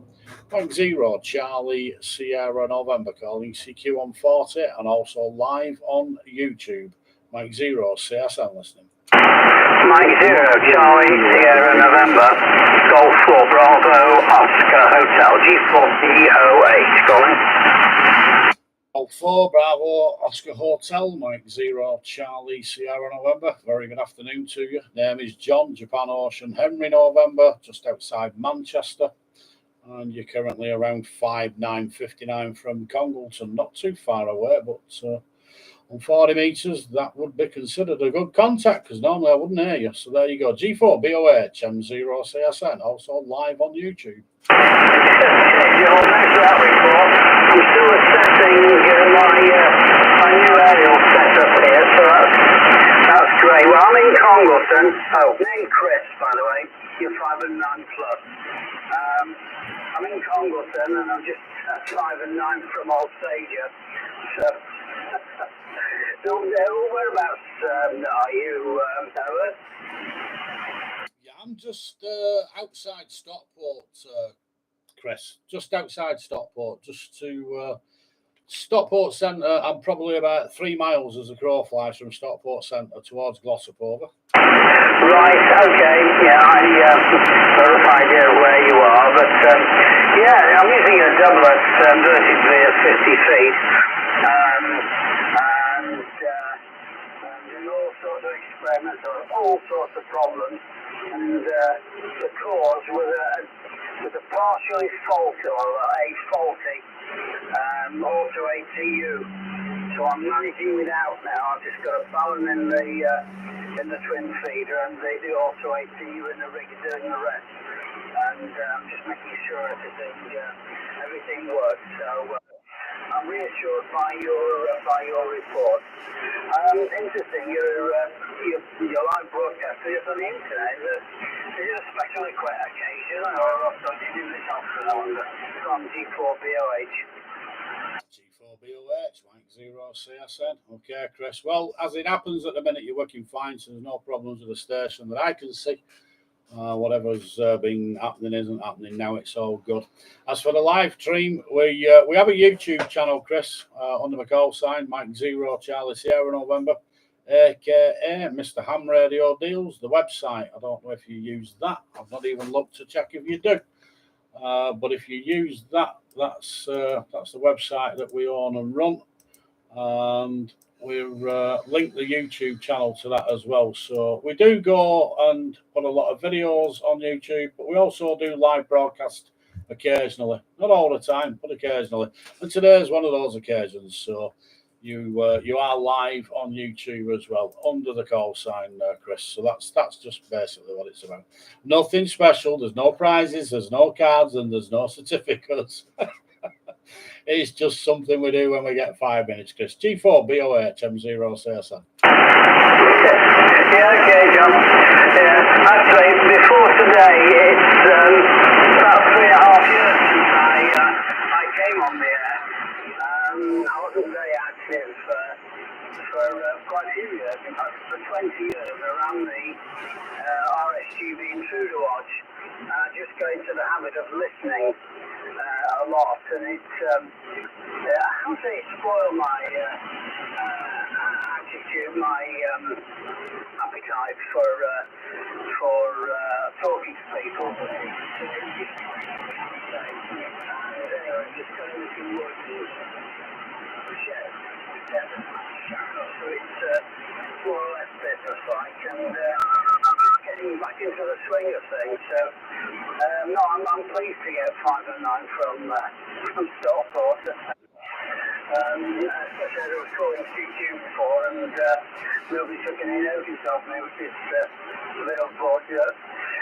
Mike 0, Charlie Sierra November, calling CQ on 40, and also live on YouTube. Mike 0, CSN listening. Mike 0, Charlie Sierra November, Golf 4 Bravo, Oscar Hotel, G4DOH, calling. Golf 4 Bravo, Oscar Hotel, Mike 0, Charlie Sierra November. Very good afternoon to you. Name is John, Japan Ocean Henry November, just outside Manchester. And you're currently around 5.959 from Congleton, not too far away, but on 40 metres, that would be considered a good contact, because normally I wouldn't hear you. So there you go. G4 BOH, M0 CSN, also live on YouTube. Joe, thanks for that report. I'm still assessing my new aerial setup here, so that's great. Well, I'm in Congleton. Oh, name Chris, by the way. You're 5 and 9 plus. I'm in Congleton, and I'm just 5 and 9 from Alsager. So, whereabouts are you, Howard? Yeah, I'm just outside Stockport, Chris. Just outside Stockport, just to Stockport Centre. I'm probably about 3 miles as a crow flies from Stockport Centre towards Glossop, over. Right, okay, yeah, I have a rough idea of where you are, but yeah, I'm using a doublet vertically at 50 feet, and fragments, or all sorts of problems. And the cause was a partially faulty or a faulty auto ATU. So I'm managing without now. I've just got a balun in the twin feeder and the auto ATU in the rig doing the rest. And I'm just making sure everything works. So I'm reassured by your report. Interesting, your live broadcast is on the internet. Is it a special occasion, or do you do this often, I wonder, from G4BOH? G4BOH, Mike 0 CSN. Okay, Chris. Well, as it happens at the minute, you're working fine, so there's no problems with the station that I can see. Whatever's been happening isn't happening now. It's all good. As for the live stream, we have a YouTube channel, Chris, under my call sign, Mike 0 Charlie Sierra November, aka Mr. Ham Radio Deals. The website, I don't know if you use that. I've not even looked to check if you do. But if you use that, that's the website that we own and run, and we've linked the YouTube channel to that as well. So we do go and put a lot of videos on YouTube, but we also do live broadcast occasionally, not all the time, but occasionally. And today is one of those occasions. So you are live on YouTube as well under the call sign, Chris. So that's just basically what it's about. Nothing special. There's no prizes. There's no cards, and there's no certificates. It's just something we do when we get 5 minutes, Chris. G4BOH M0 CSN. Yeah, okay, John. Yeah, actually, before today, it's about 3.5 years since I came on the air. I wasn't very active for quite a few years. In fact, for 20 years, around the RSGB Intruder Watch. I just got into the habit of listening a lot, and I would say it spoiled my attitude, my appetite for talking to people. And anyway, just got everything working. So it's more or less business-like, and getting back into the swing of things. So, no, I'm pleased to get 5 and 9 from Stockport. Especially as I was calling CQ before, and nobody took any notice of me, which is a bit unfortunate.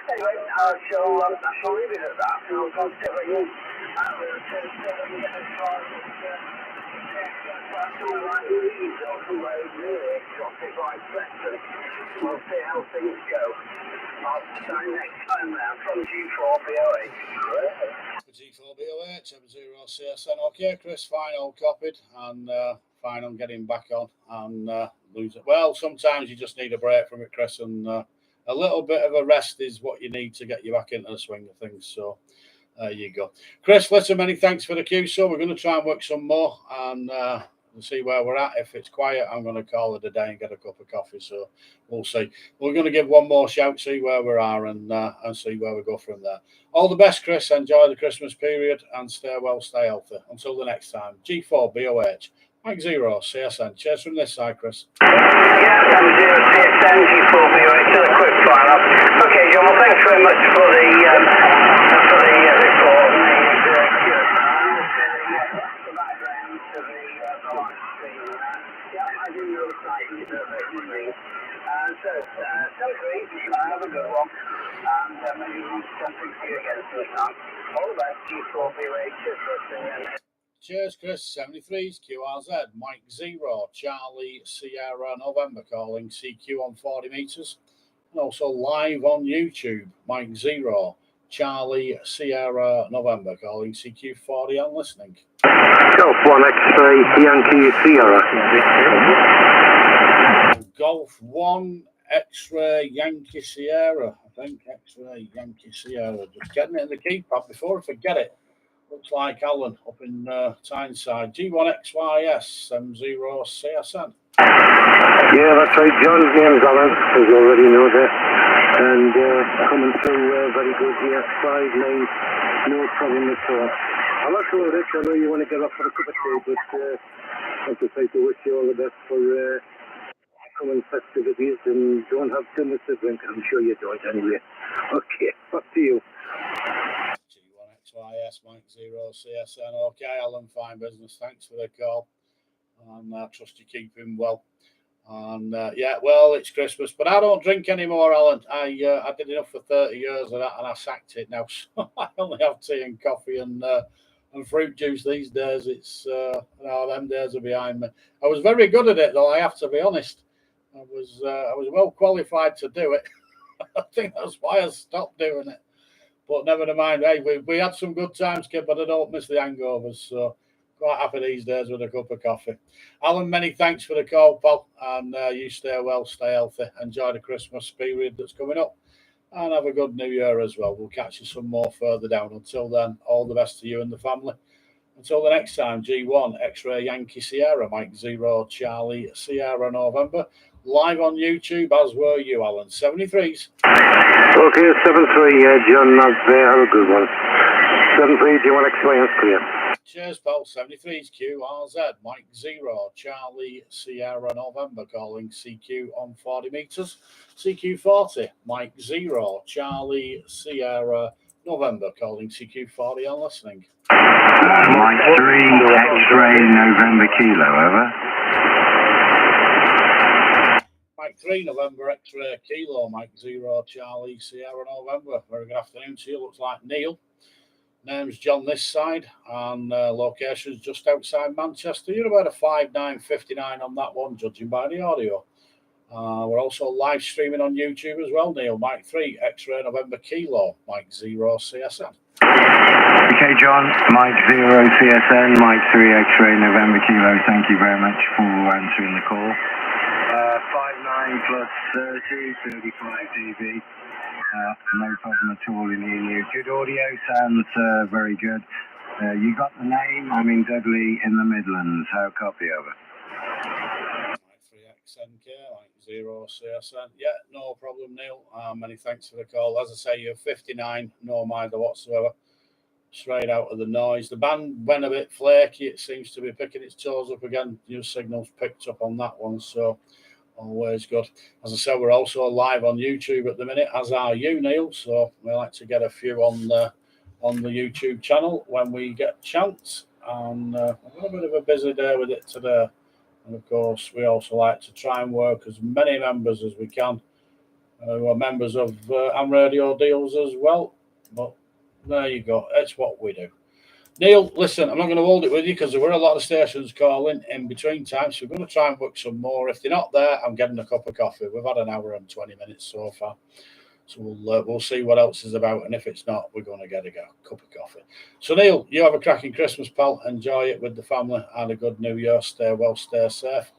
Anyway, I shall leave it at that, and I'll considering get as far as somewhere like Leeds or somewhere really exotic like Preston. We'll see how things go. I'll sign next time round from G4BOH. G4BOH M0 CSN. Okay, Chris, fine, all copied, and fine on getting back on and lose it. Well, sometimes you just need a break from it, Chris, and a little bit of a rest is what you need to get you back into the swing of things. So there you go. Chris, listen, many thanks for the cue. So we're going to try and work some more, and we'll see where we're at. If it's quiet, I'm going to call it a day and get a cup of coffee. So we'll see. We're going to give one more shout, see where we are, and see where we go from there. All the best, Chris. Enjoy the Christmas period and stay well, stay healthy. Until the next time, G4BOH, Mike 0 CSN. Cheers from this side, Chris. Yeah, M0 CSN, G4BOH. Just a quick file up. Okay, John. Well, thanks very much for the report. I didn't know the site either. So, have a good one, and maybe we'll something to you again sometime. All the best, G4BOH. Cheers, Chris. 73's QRZ, Mike 0, Charlie Sierra November calling CQ on 40 meters, and also live on YouTube, Mike 0, Charlie Sierra November calling CQ 40 and listening. Golf 1 X-ray Yankee Sierra. Golf 1 X-ray Yankee Sierra. I think X-ray Yankee Sierra. Just getting it in the keypad before I forget it. Looks like Alan up in Tyneside. G1XYS M0 CSN. Yeah, that's right. John's name's Alan, as you already know that. And coming through very good here. 5-9, no problem at all. I'm not sure, Rich, I know you want to get up for a cup of tea, but I just like to wish you all the best for upcoming festivities and don't have too much to drink. I'm sure you don't anyway. Okay, back to you. G1XYS, Mike 0 CSN. Okay, Alan, fine business. Thanks for the call. And I trust you keep him well. And yeah, well, it's Christmas, but I don't drink anymore, Alan. I did enough for 30 years of that, and I sacked it now. So I only have tea and coffee and fruit juice these days. It's them days are behind me. I was very good at it, though. I have to be honest. I was well qualified to do it. I think that's why I stopped doing it. But never mind. Hey, we had some good times, kid, but I don't miss the hangovers. So quite happy these days with a cup of coffee. Alan, many thanks for the call, pal. And you stay well, stay healthy. Enjoy the Christmas period that's coming up. And have a good New Year as well. We'll catch you some more further down. Until then, all the best to you and the family. Until the next time, G1, X-Ray Yankee Sierra, Mike 0, Charlie Sierra November. Live on YouTube, as were you, Alan. 73s. Okay, 7-3, John, that's there. Have a good one. 7-3, G1 X-Ray, that's clear. Cheers, pal. 73s QRZ, Mike 0, Charlie Sierra November, calling CQ on 40 meters. CQ 40, Mike 0, Charlie Sierra November, calling CQ 40 and listening. Mike 3, X-Ray November Kilo, over. Mike 3, November X-Ray Kilo, Mike 0, Charlie Sierra November. Very good afternoon to you. Looks like Neil. Name's John this side, and location's just outside Manchester. You're about a 5.959 on that one, judging by the audio. We're also live streaming on YouTube as well, Neil. Mike 3, X-Ray November Kilo, Mike 0 CSN. Okay, John, Mike 0 CSN, Mike 3 X-Ray November Kilo. Thank you very much for answering the call. 5.9 plus 30, 35 dB. No problem at all in here. Good audio, sounds very good. You got the name? I'm in Dudley in the Midlands. How copy, over? Mike 3XNK, Mike 0 CSN. Yeah, no problem, Neil. Many thanks for the call. As I say, you're 59, no minder whatsoever. Straight out of the noise. The band went a bit flaky. It seems to be picking its toes up again. Your signal's picked up on that one, so always good. As I said, we're also live on YouTube at the minute, as are you, Neil. So we like to get a few on the YouTube channel when we get a chance. And we've got a bit of a busy day with it today. And of course, we also like to try and work as many members as we can who are members of Am Radio deals as well. But there you go. It's what we do. Neil, listen, I'm not going to hold it with you because there were a lot of stations calling in between times. So we're going to try and book some more. If they're not there, I'm getting a cup of coffee. We've had an hour and 20 minutes so far. So we'll see what else is about. And if it's not, we're going to get a cup of coffee. So, Neil, you have a cracking Christmas, pal. Enjoy it with the family and a good New Year. Stay well, stay safe.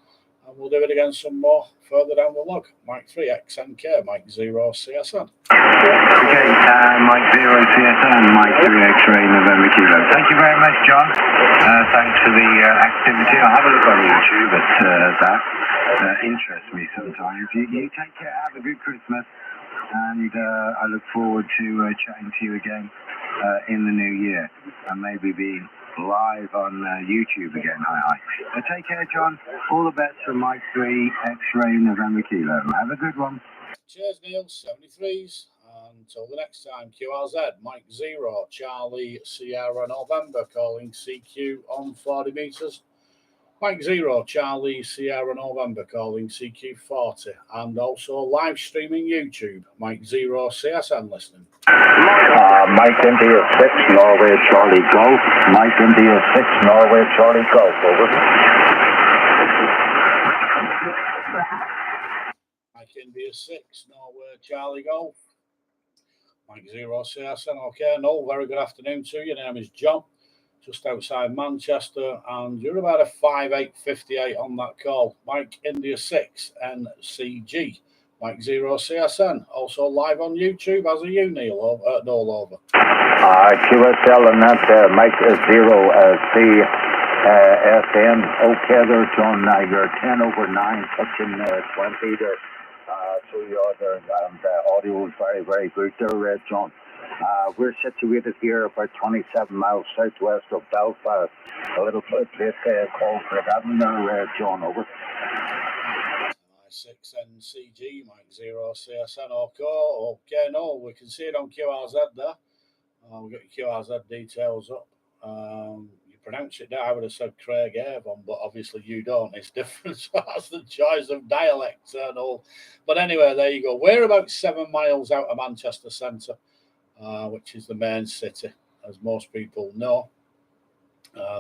And we'll do it again some more further down the log. Mike 3 XNK, Mike 0 CSN. Okay, Mike 0 CSN, Mike 3 X-Ray November Kilo. Thank you very much, John. Thanks for the activity. I'll have a look on YouTube at that. Interests me sometimes. You take care, have a good Christmas, and I look forward to chatting to you again in the new year, and maybe being live on YouTube again. Hi. Take care, John. All the best from Mike 3 X-Ray November Kilo. Have a good one. Cheers, Neil. 73s. Until the next time, QRZ, Mike 0, Charlie Sierra November, calling CQ on 40 meters. Mike 0, Charlie Sierra November, calling CQ 40. And also live streaming YouTube, Mike 0 CSN listening. Mike India 6, Norway Charlie Golf. Mike India 6, Norway Charlie Golf, over. Mike India 6, Norway Charlie Golf. Mike 0 CSN. Okay, no, very good afternoon to you. Your name is John, just outside Manchester, and you're about a 5.858 on that call. Mike India 6, NCG. Mike 0 CSN. Also live on YouTube, as are you, Neil, all over. QSL and that Mike 0 CSN. Okay there, John. You're 10 over 9, touching 20 there. So audio is very, very good there, John. We're situated here about 27 miles southwest of Belfast, a little place called Craigavon there, John, over. my6NCG, Mike 0 CSN okay, no, we can see it on QRZ there. We've got your QRZ details up. You pronounce it there, I would have said Craig Avon, but obviously you don't. It's different, so that's the choice of dialect and all. But anyway, there you go. We're about 7 miles out of Manchester Centre, which is the main city, as most people know.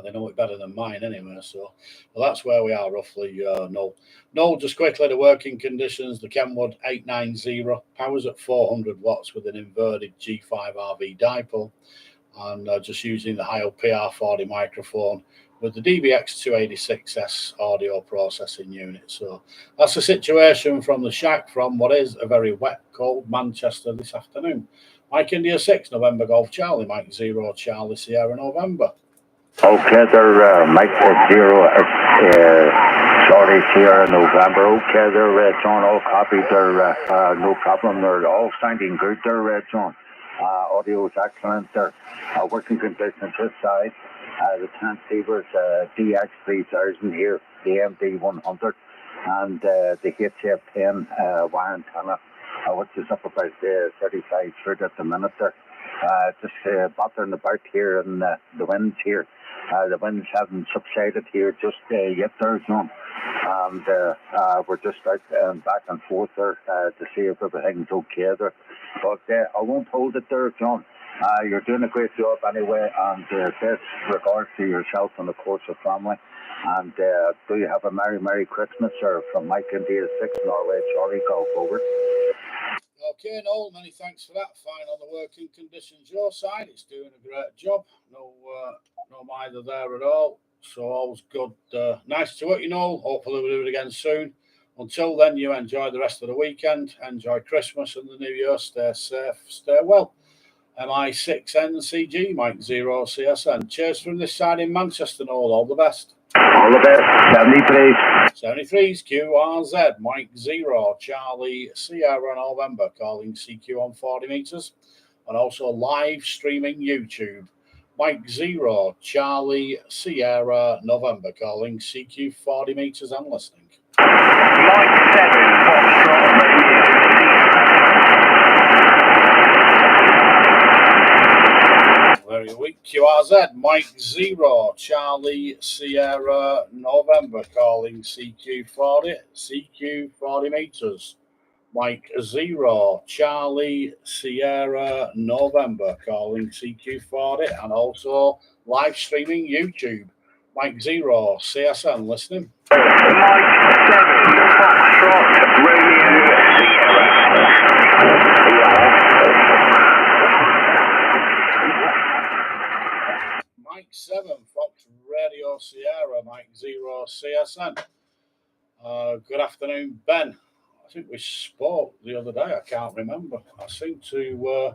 They know it better than mine anyway, so well, that's where we are roughly. No, just quickly the working conditions. The Kenwood 890 powers at 400 watts with an inverted G5 RV dipole, and just using the Heil PR40 microphone with the DBX 286S audio processing unit. So that's the situation from the shack from what is a very wet, cold Manchester this afternoon. Mike India 6, November Golf Charlie, Mike 0, Charlie Sierra November. Okay, they're Mike 0, Charlie Sierra November. Okay, they're John, all copied. They're no problem. They're all sounding good. They're John. Audio is excellent. They're working conditions this side. The transceivers DX 3000 here, the MD 100, and the HF10 wire antenna, which is up about 35 foot at the minute there. Just bothering about here and the winds here. The winds haven't subsided here just yet there, John. And we're just out back and forth there to see if everything's okay there. But I won't hold it there, John. You're doing a great job anyway, and best regards to yourself and of course your family. And do you have a Merry Christmas, or from Mike India 6 Norway, Charlie Golf over. Okay, Noel, many thanks for that. Fine on the working conditions your side. It's doing a great job. No mither there at all. So all's good. Nice to work, you know. Hopefully we'll do it again soon. Until then, you enjoy the rest of the weekend. Enjoy Christmas and the New Year. Stay safe. Stay well. MI6NCG, Mike 0 CSN. Cheers from this side in Manchester, Noel. All the best. All the best. 73's QRZ, Mike 0, Charlie Sierra November, calling CQ on 40 meters, and also live streaming YouTube. Mike 0, Charlie Sierra November, calling CQ 40 meters and listening. Mike 7, Foxtrot, Very weak. QRZ, Mike 0, Charlie Sierra November, calling CQ 40 meters. Mike 0, Charlie Sierra November, calling CQ 40, and also live streaming YouTube. Mike 0, CSN, listening. Mike 7, Foxtrot, Romeo Sierra. Mike 7, Fox Radio Sierra, Mike 0, CSN. Good afternoon, Ben. I think we spoke the other day. I can't remember. I seem to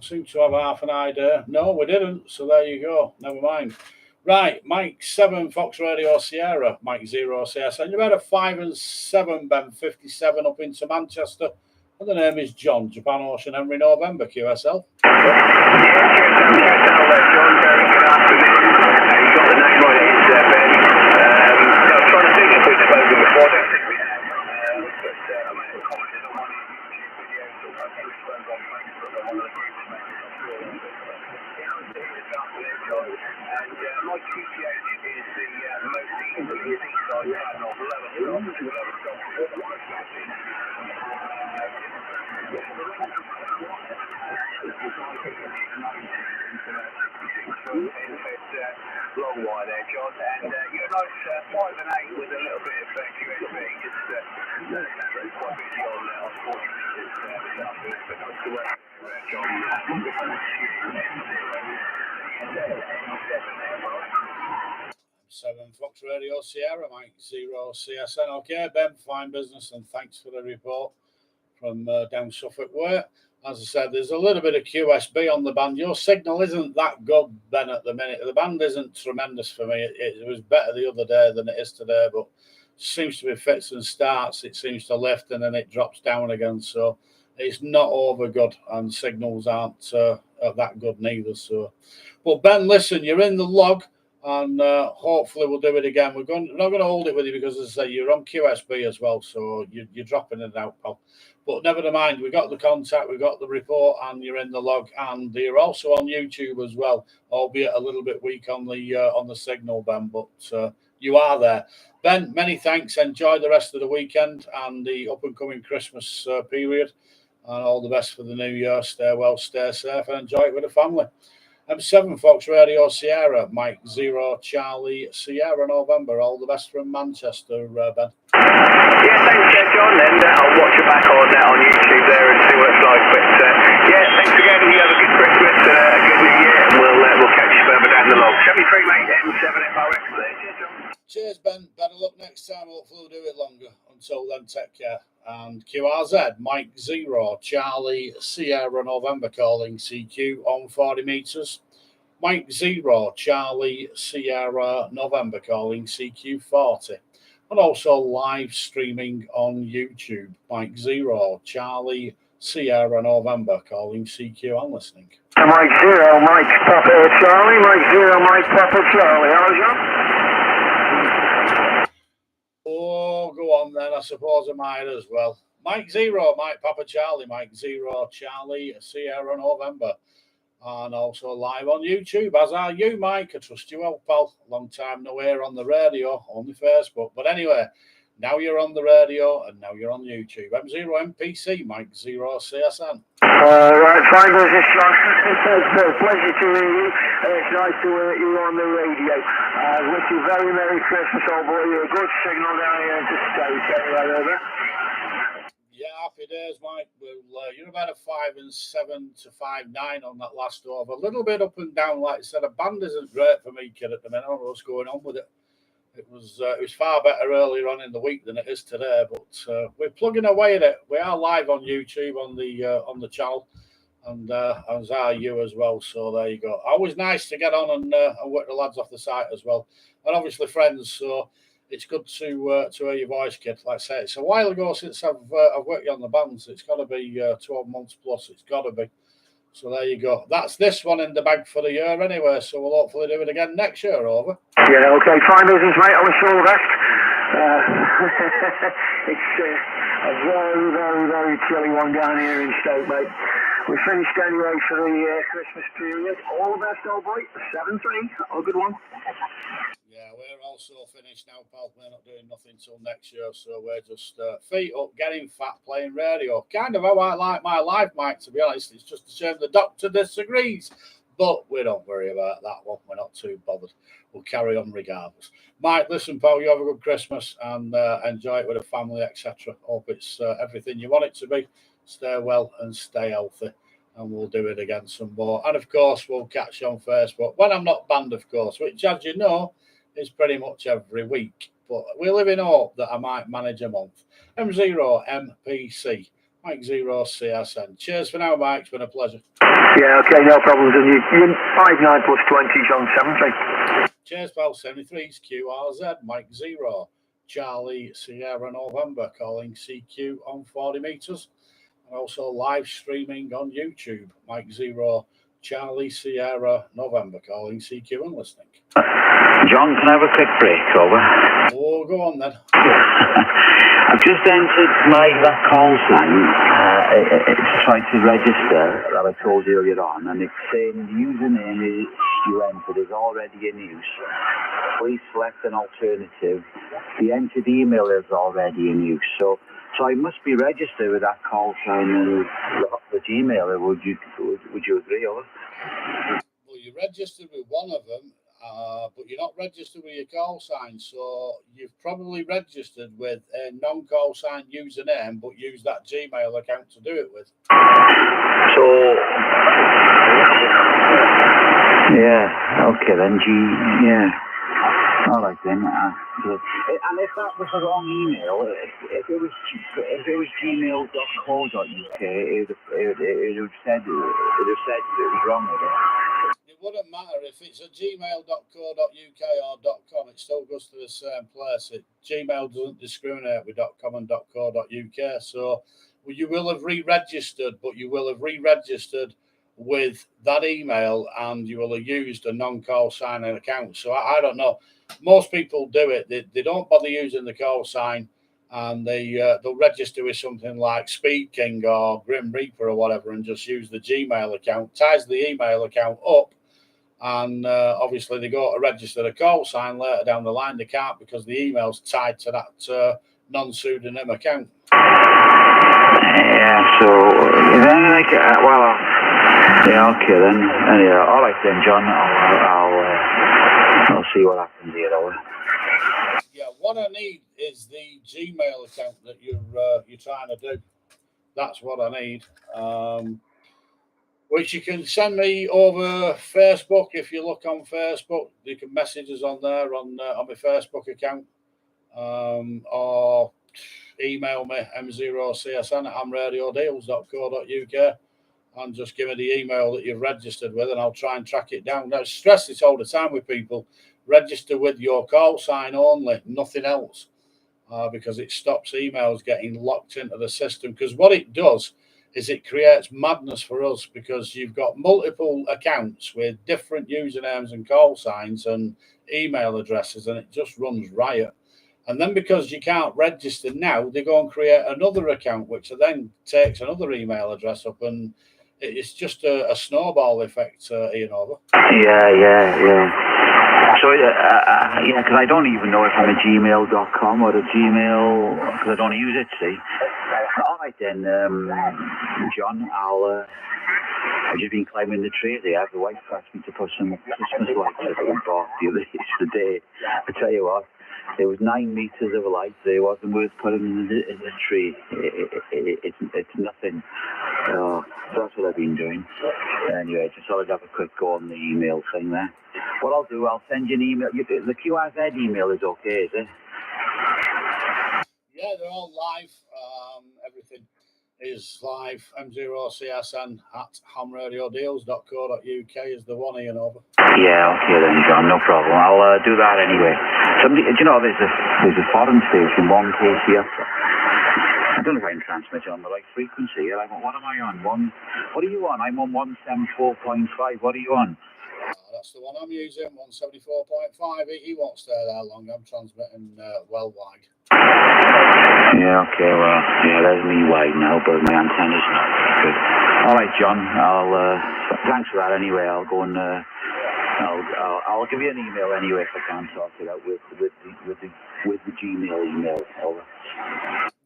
have half an idea. No, we didn't. So there you go. Never mind. Right, Mike 7, Fox Radio Sierra, Mike 0, CSN. You're about at 5 and 7, Ben, 57 up into Manchester. And the name is John, Japan Ocean Henry November, QSL. John, very good afternoon. You got the name right, it's Ben. I'm trying to think if we've spoken before. I don't think we have. But I might have commented on one of your YouTube videos or perhaps respond on Facebook or one of the groups. And my QTH is the most easily seaside pattern of lower long wire there, John, and you're nice 5 and 8 with a little bit of QSB. Just very quite busy on 40 meters this afternoon, but nice to work John. 7 Fox Radio Sierra, Mike 0 CSN. Okay, Ben, fine business, and thanks for the report from down Suffolk way. As I said, there's a little bit of QSB on the band. Your signal isn't that good, Ben, at the minute. The band isn't tremendous for me. It was better the other day than it is today, but seems to be fits and starts. It seems to lift and then it drops down again. So it's not over good, and signals aren't that good neither. So, but Ben, listen, you're in the log. And hopefully we'll do it again. We're not going to hold it with you because, as I say, you're on QSB as well, so you're dropping it out, pal. But never mind, we got the contact, we got the report, and you're in the log, and you're also on YouTube as well, albeit a little bit weak on the signal, Ben, but you are there. Ben, many thanks. Enjoy the rest of the weekend and the up and coming Christmas period, and all the best for the new year. Stay well, stay safe, and enjoy it with the family. M7 Fox Radio Sierra, Mike 0 Charlie Sierra November. All the best from Manchester, Ben. Yeah, thanks, John, and I'll watch you back on YouTube there and see what it's like. But yeah, thanks again. You have a good Christmas and a good New Year, and we'll catch you further down the log. 73 mate, M7FRX there. Cheers, John. Cheers, Ben. Better luck next time. Hopefully we'll do it longer. Until then, take care. And QRZ, Mike 0 Charlie Sierra November calling CQ on 40 meters. Mike 0 Charlie Sierra November calling CQ 40. And also live streaming on YouTube. Mike 0 Charlie Sierra November calling CQ and listening. Mike 0 Mike Papa Charlie, Mike 0 Mike Papa Charlie. How's you? Oh, go on then. I suppose I might as well. Mike 0, Mike Papa Charlie, Mike 0 Charlie Sierra November. And also live on YouTube, as are you, Mike. I trust you well, pal. Long time no hear on the radio, only Facebook. But anyway, now you're on the radio and now you're on YouTube. M0 MPC, Mike 0 CSN. Right, fine, business, John. It's a pleasure to hear you. It's nice to hear you on the radio. I wish you very Merry Christmas, old boy. You're a good signal down here into Stoke. Right over. Yeah, happy days, Mike. Well, you're about a 5 and 7 to 5-9 on that last over. A little bit up and down, like I said. A band isn't great for me, kid, at the minute. I don't know what's going on with it. It was far better earlier on in the week than it is today, but we're plugging away at it. We are live on YouTube on the channel, and as are you as well. So there you go. Always nice to get on and work the lads off the site as well, and obviously friends. So it's good to hear your voice, kid. Like I say, it's a while ago since I've worked you on the bands. It's got to be 12 months plus. It's got to be. So there you go. That's this one in the bag for the year anyway. So we'll hopefully do it again next year. Over. Yeah, okay. Fine business, mate. I wish you all the best. It's a very, very, very chilly one down here in Stoke, mate. We finished anyway for the Christmas period. All the best, old boy. 7-3. Oh, good one. Yeah, we're also finished now, pal. We're not doing nothing till next year, so we're just feet up, getting fat, playing radio. Kind of how I like my life, Mike, to be honest. It's just a shame the doctor disagrees, but we don't worry about that one. We're not too bothered. We'll carry on regardless. Mike, listen, pal, you have a good Christmas and enjoy it with the family, etc. Hope it's everything you want it to be. Stay well and stay healthy. And we'll do it again some more. And, of course, we'll catch you on Facebook. When I'm not banned, of course, which, as you know, is pretty much every week. But we live in hope that I might manage a month. M0 MPC, Mike 0 CSN. Cheers for now, Mike. It's been a pleasure. Yeah, okay, no problems. And you 5-9 plus 20 on 73. Cheers, pal. 73's QRZ, Mike 0, Charlie Sierra November, calling CQ on 40 meters. And also live streaming on YouTube, Mike 0, Charlie Sierra November, calling CQ and listening. John, can I have a quick break, over? Oh, go on then. I've just entered that call sign. It's trying to register that I told you earlier on, and it's saying the username you entered is already in use. Please select an alternative. The entered email is already in use. So I must be registered with that call sign and the Gmail. Would you agree, over? Well, you're registered with one of them. But you're not registered with your call sign, so you've probably registered with a non-call sign username, but use that Gmail account to do it with. So, yeah, okay then, yeah. All right then. And if that was the wrong email, if it was gmail.co.uk, it would have said it was wrong again. It wouldn't matter if it's a gmail.co.uk or .com. It still goes to the same place. Gmail doesn't discriminate with .com and .co.uk. So you will have re-registered, but you will have re-registered with that email and you will have used a non-call signing account. So I don't know. Most people do it. They don't bother using the call sign, and they'll register with something like Speed King or Grim Reaper or whatever and just use the Gmail account, ties the email account up, and obviously they go to register the call sign later down the line. They can't because the email's tied to that non-pseudonym account. Yeah, so then like, well, yeah, okay then. Anyway, all right then, John. I'll see what happens here. Yeah, what I need is the Gmail account that you're trying to do. That's what I need. Which you can send me over Facebook. If you look on Facebook, you can message us on there on my Facebook account, or email me m0csn@hamradiodeals.co.uk and just give me the email that you've registered with, and I'll try and track it down. Now, I stress this all the time with people: register with your call sign only, nothing else, because it stops emails getting locked into the system. Because what it does is it creates madness for us, because you've got multiple accounts with different usernames and call signs and email addresses, and it just runs riot. And then because you can't register now, they go and create another account, which then takes another email address up, and it's just a snowball effect, Ian Over. Yeah. So, yeah, because I don't even know if I'm a gmail.com or a Gmail, because I don't use it, see. All right then, John, I've just been climbing the tree there. The wife asked me to put some Christmas lights up on top the other day. I tell you what, there was 9 meters of light. There wasn't worth putting in the tree. It's nothing. So that's what I've been doing. Anyway, just thought I'd have a quick go on the email thing there. What I'll do, I'll send you an email. The QRZ email is okay, is it? Yeah, they're all live. Everything is live. m0csn@hamradiodeals.co.uk is the one, Ian Over. Yeah, okay then, John, no problem. I'll do that anyway. Do you know, there's a foreign station, 1KCF. I don't know if I can transmit on the right frequency. What am I on? What are you on? I'm on 174.5. What are you on? That's the one I'm using, 174.5. He won't stay that long. I'm transmitting well wide. Yeah, okay, well, yeah, there's me wide now, but my antenna's not good. All right, John, thanks for that anyway. I'll go and, I'll give you an email anyway if I can sort it out with the Gmail email. Over.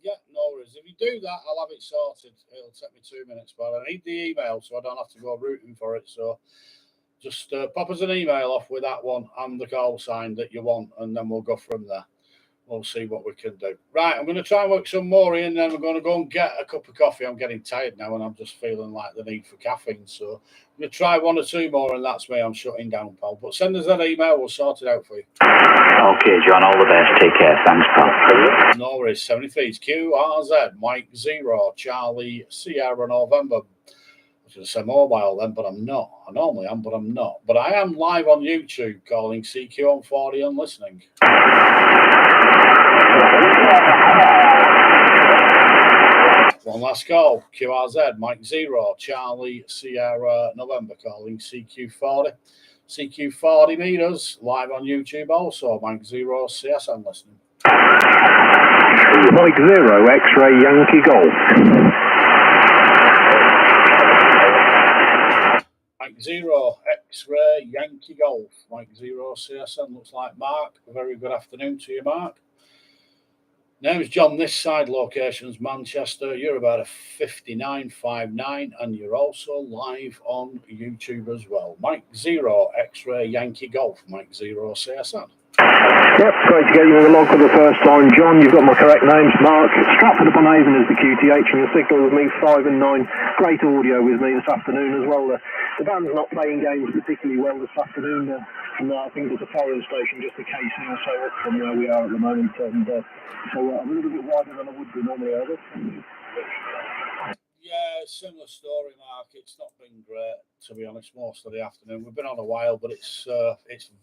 Yeah, no worries. If you do that, I'll have it sorted. It'll take me 2 minutes, but I need the email so I don't have to go rooting for it. So just pop us an email off with that one and the call sign that you want, and then we'll go from there. We'll see what we can do. Right, I'm going to try and work some more in, and then we're going to go and get a cup of coffee. I'm getting tired now, and I'm just feeling like the need for caffeine. So I'm going to try 1 or 2 more, and that's me. I'm shutting down, pal. But send us that email. We'll sort it out for you. Okay, John, all the best. Take care. Thanks, pal. No worries. 73 QRZ, Mike 0, Charlie Sierra November. I was going to say mobile then, but I'm not. I normally am, but I'm not. But I am live on YouTube calling CQ on 40 and listening. One last call. QRZ, Mike 0, Charlie Sierra November calling CQ40. CQ40 meters, live on YouTube also. Mike 0, CSN listening. Mike 0, X-Ray Yankee Golf. Mike 0, X-Ray Yankee Golf. Mike 0, CSN. Looks like Mark. A very good afternoon to you, Mark. Name's John. This side location's Manchester. You're about a 5959, and you're also live on YouTube as well. Mike 0, X-Ray Yankee Golf. Mike 0, CSN. Yep, great to get you on the log for the first time, John. You've got my correct names, Mark. Stratford-upon-Avon is the QTH, and the signal with me 5 and 9. Great audio with me this afternoon as well. The band's not playing games particularly well this afternoon, and I think there's a foreign station just a case or so up from where we are at the moment, and so I'm a little bit wider than I would be normally, over. Yeah, similar story, Mark. It's not been great, to be honest, most of the afternoon. We've been on a while, but it's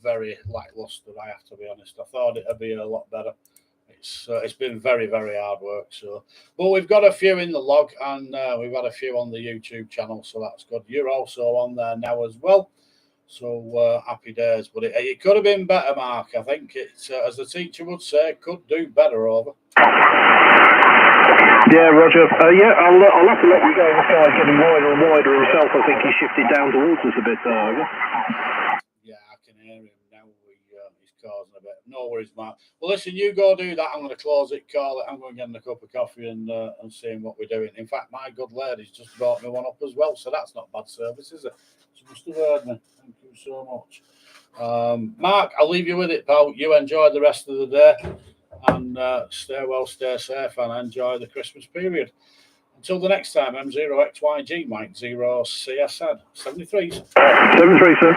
very lackluster, I have to be honest. I thought it'd be a lot better. it's been very, very hard work. So, but we've got a few in the log, and we've had a few on the YouTube channel, so that's good. You're also on there now as well, so happy days. But it could have been better, Mark. I think it's as the teacher would say, could do better. Over. Yeah, Roger. I'll have to let you go. This guy's getting wider and wider himself. I think he shifted down towards us a bit there. Yeah, I can hear him now. He's causing a bit. No worries, Mark. Well, listen, you go do that. I'm going to close it, call it. I'm going to get him a cup of coffee and seeing what we're doing. In fact, my good lady's just brought me one up as well, so that's not bad service, is it? She must have heard me. Thank you so much. Mark, I'll leave you with it, pal. You enjoy the rest of the day. And stay well, stay safe, and enjoy the Christmas period. Until the next time, M0XYG, Mike 0 CSN 73s. 73, sir.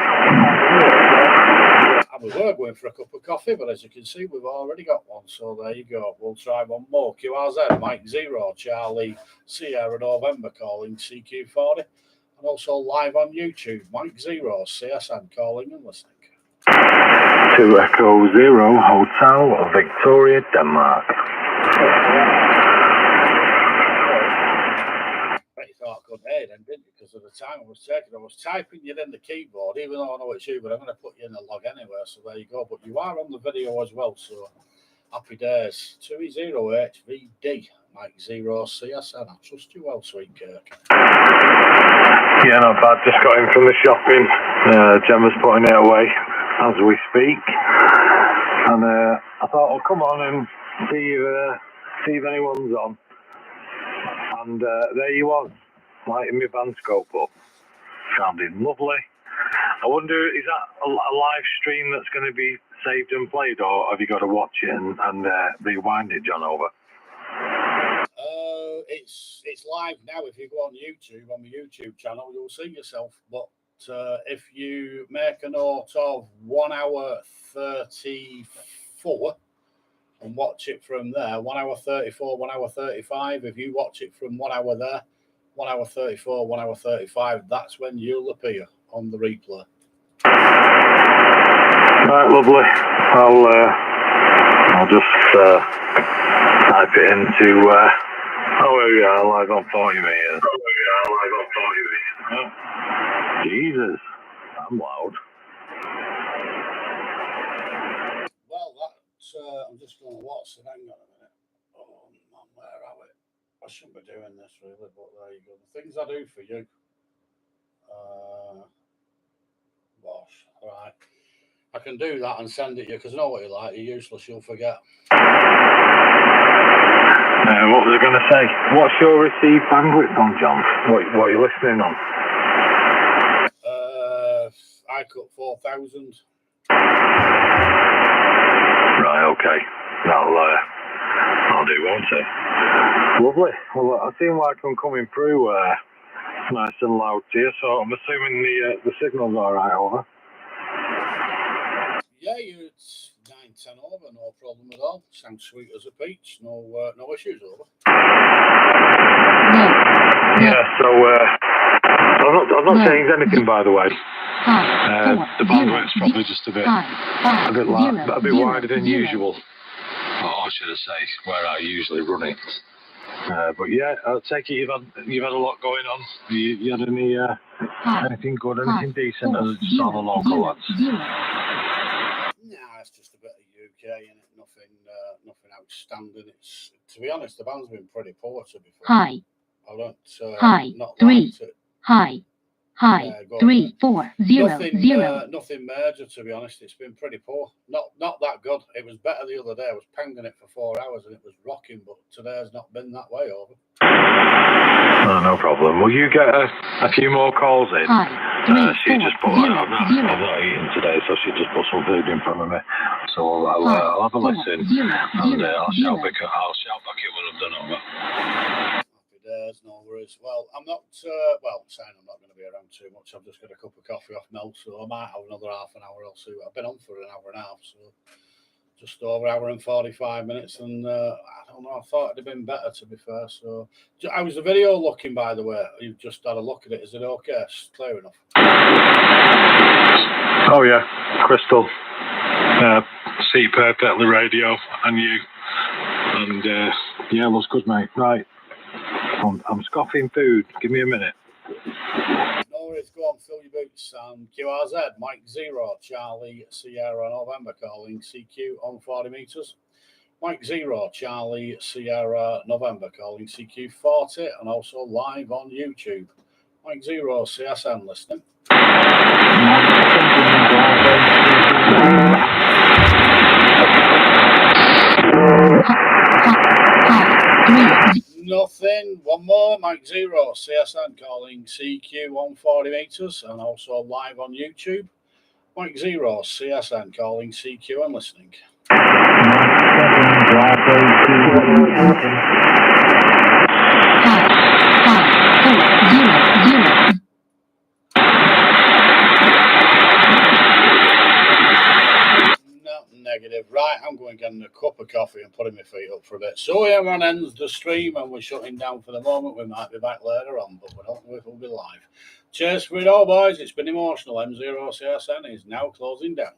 And we were going for a cup of coffee, but as you can see, we've already got one. So there you go. We'll try one more. QRZ, Mike 0, Charlie Sierra November calling CQ40. And also live on YouTube, Mike 0 CSN calling and listening. 2 Echo 0 Hotel Victoria, Denmark. You thought I couldn't hear then, didn't you? Because of the time I was taking. I was typing you in the keyboard, even though I know it's you, but I'm going to put you in the log anyway, so there you go. But you are on the video as well, so happy days. 2E0HVD, Mike 0 CSN. I trust you well, sweet Kirk. Yeah, not bad. Just got in from the shopping. Gemma's putting it away as we speak. And I thought I'll come on and see if anyone's on. And there you was, lighting my band scope up. Sounding lovely. I wonder, is that a live stream that's going to be saved and played, or have you got to watch it and rewind it, John, over? It's live now. If you go on YouTube, on the YouTube channel, you'll see yourself. But if you make a note of 1 hour 34 and watch it from there, 1 hour 34, 1 hour 35, if you watch it from 1 hour there, 1 hour 34, 1 hour 35, that's when you'll appear on the replay. Right, lovely. I'll just type it into here we are, live on 40 meters. Oh, Jesus, I'm loud. Well, that's I'm just going to watch it. Hang on a minute. Oh man, where are we? I shouldn't be doing this really, but there you go. The things I do for you. Gosh, all right. I can do that and send it to you because I know what you're like. You're useless. You'll forget. What was I going to say? What's your received bandwidth on, John? What are you listening on? I cut 4,000. Right, okay. That'll do, won't it? Lovely. Well, I seem like I'm coming through nice and loud here, so I'm assuming the signal's all right, over. Yeah, it's 9-10 over, no problem at all. Sounds sweet as a peach, no issues over. Yeah, so I've not changed anything, by the way. The bandwidth's probably just a bit wider than usual. Or should I say, where I usually run it. But yeah, I'll take it you've had a lot going on. You had anything good, anything decent, or just all the local ones? Nah, it's just a bit of UK and nothing outstanding. It's, to be honest, the band's been pretty poor to be fair. Hi. I don't Hi. 3. Hi. Hi. 3 4 0 0. Nothing major, to be honest. It's been pretty poor. Not that good. It was better the other day. I was panging it for 4 hours and it was rocking, but today's not been that way, over. No problem. Will you get a few more calls in? Hi. She just put. I'm not eating today, so she just put some food in front of me. So I'll have a listen, and I'll shout back at when I'm done, over. Days, no worries. Well, I'm not saying I'm not going to be around too much. I've just got a cup of coffee off Mel, so I might have another half an hour or so. I've been on for an hour and a half, so just over an hour and 45 minutes, and I don't know, I thought it'd have been better, to be fair. So how's the video looking, by the way? You've just had a look at it. Is it okay? It's clear enough? Oh yeah, crystal. See perfectly radio, and you And yeah, looks good, mate. Right, I'm scoffing food. Give me a minute. No worries, go on, fill your boots. QRZ, Mike 0, Charlie Sierra November calling CQ on 40 metres. Mike 0, Charlie Sierra November calling CQ 40 and also live on YouTube. Mike 0, CSN listening. Nothing. One more. Mike 0, CSN calling CQ 140 metres and also live on YouTube. Mike 0, CSN calling CQ and listening. Negative. Right, I'm going to get a cup of coffee and putting my feet up for a bit. So yeah, man, ends the stream and we're shutting down for the moment. We might be back later on, but we don't know if we'll be live. Cheers for it all, boys. It's been emotional. M0 CSN is now closing down.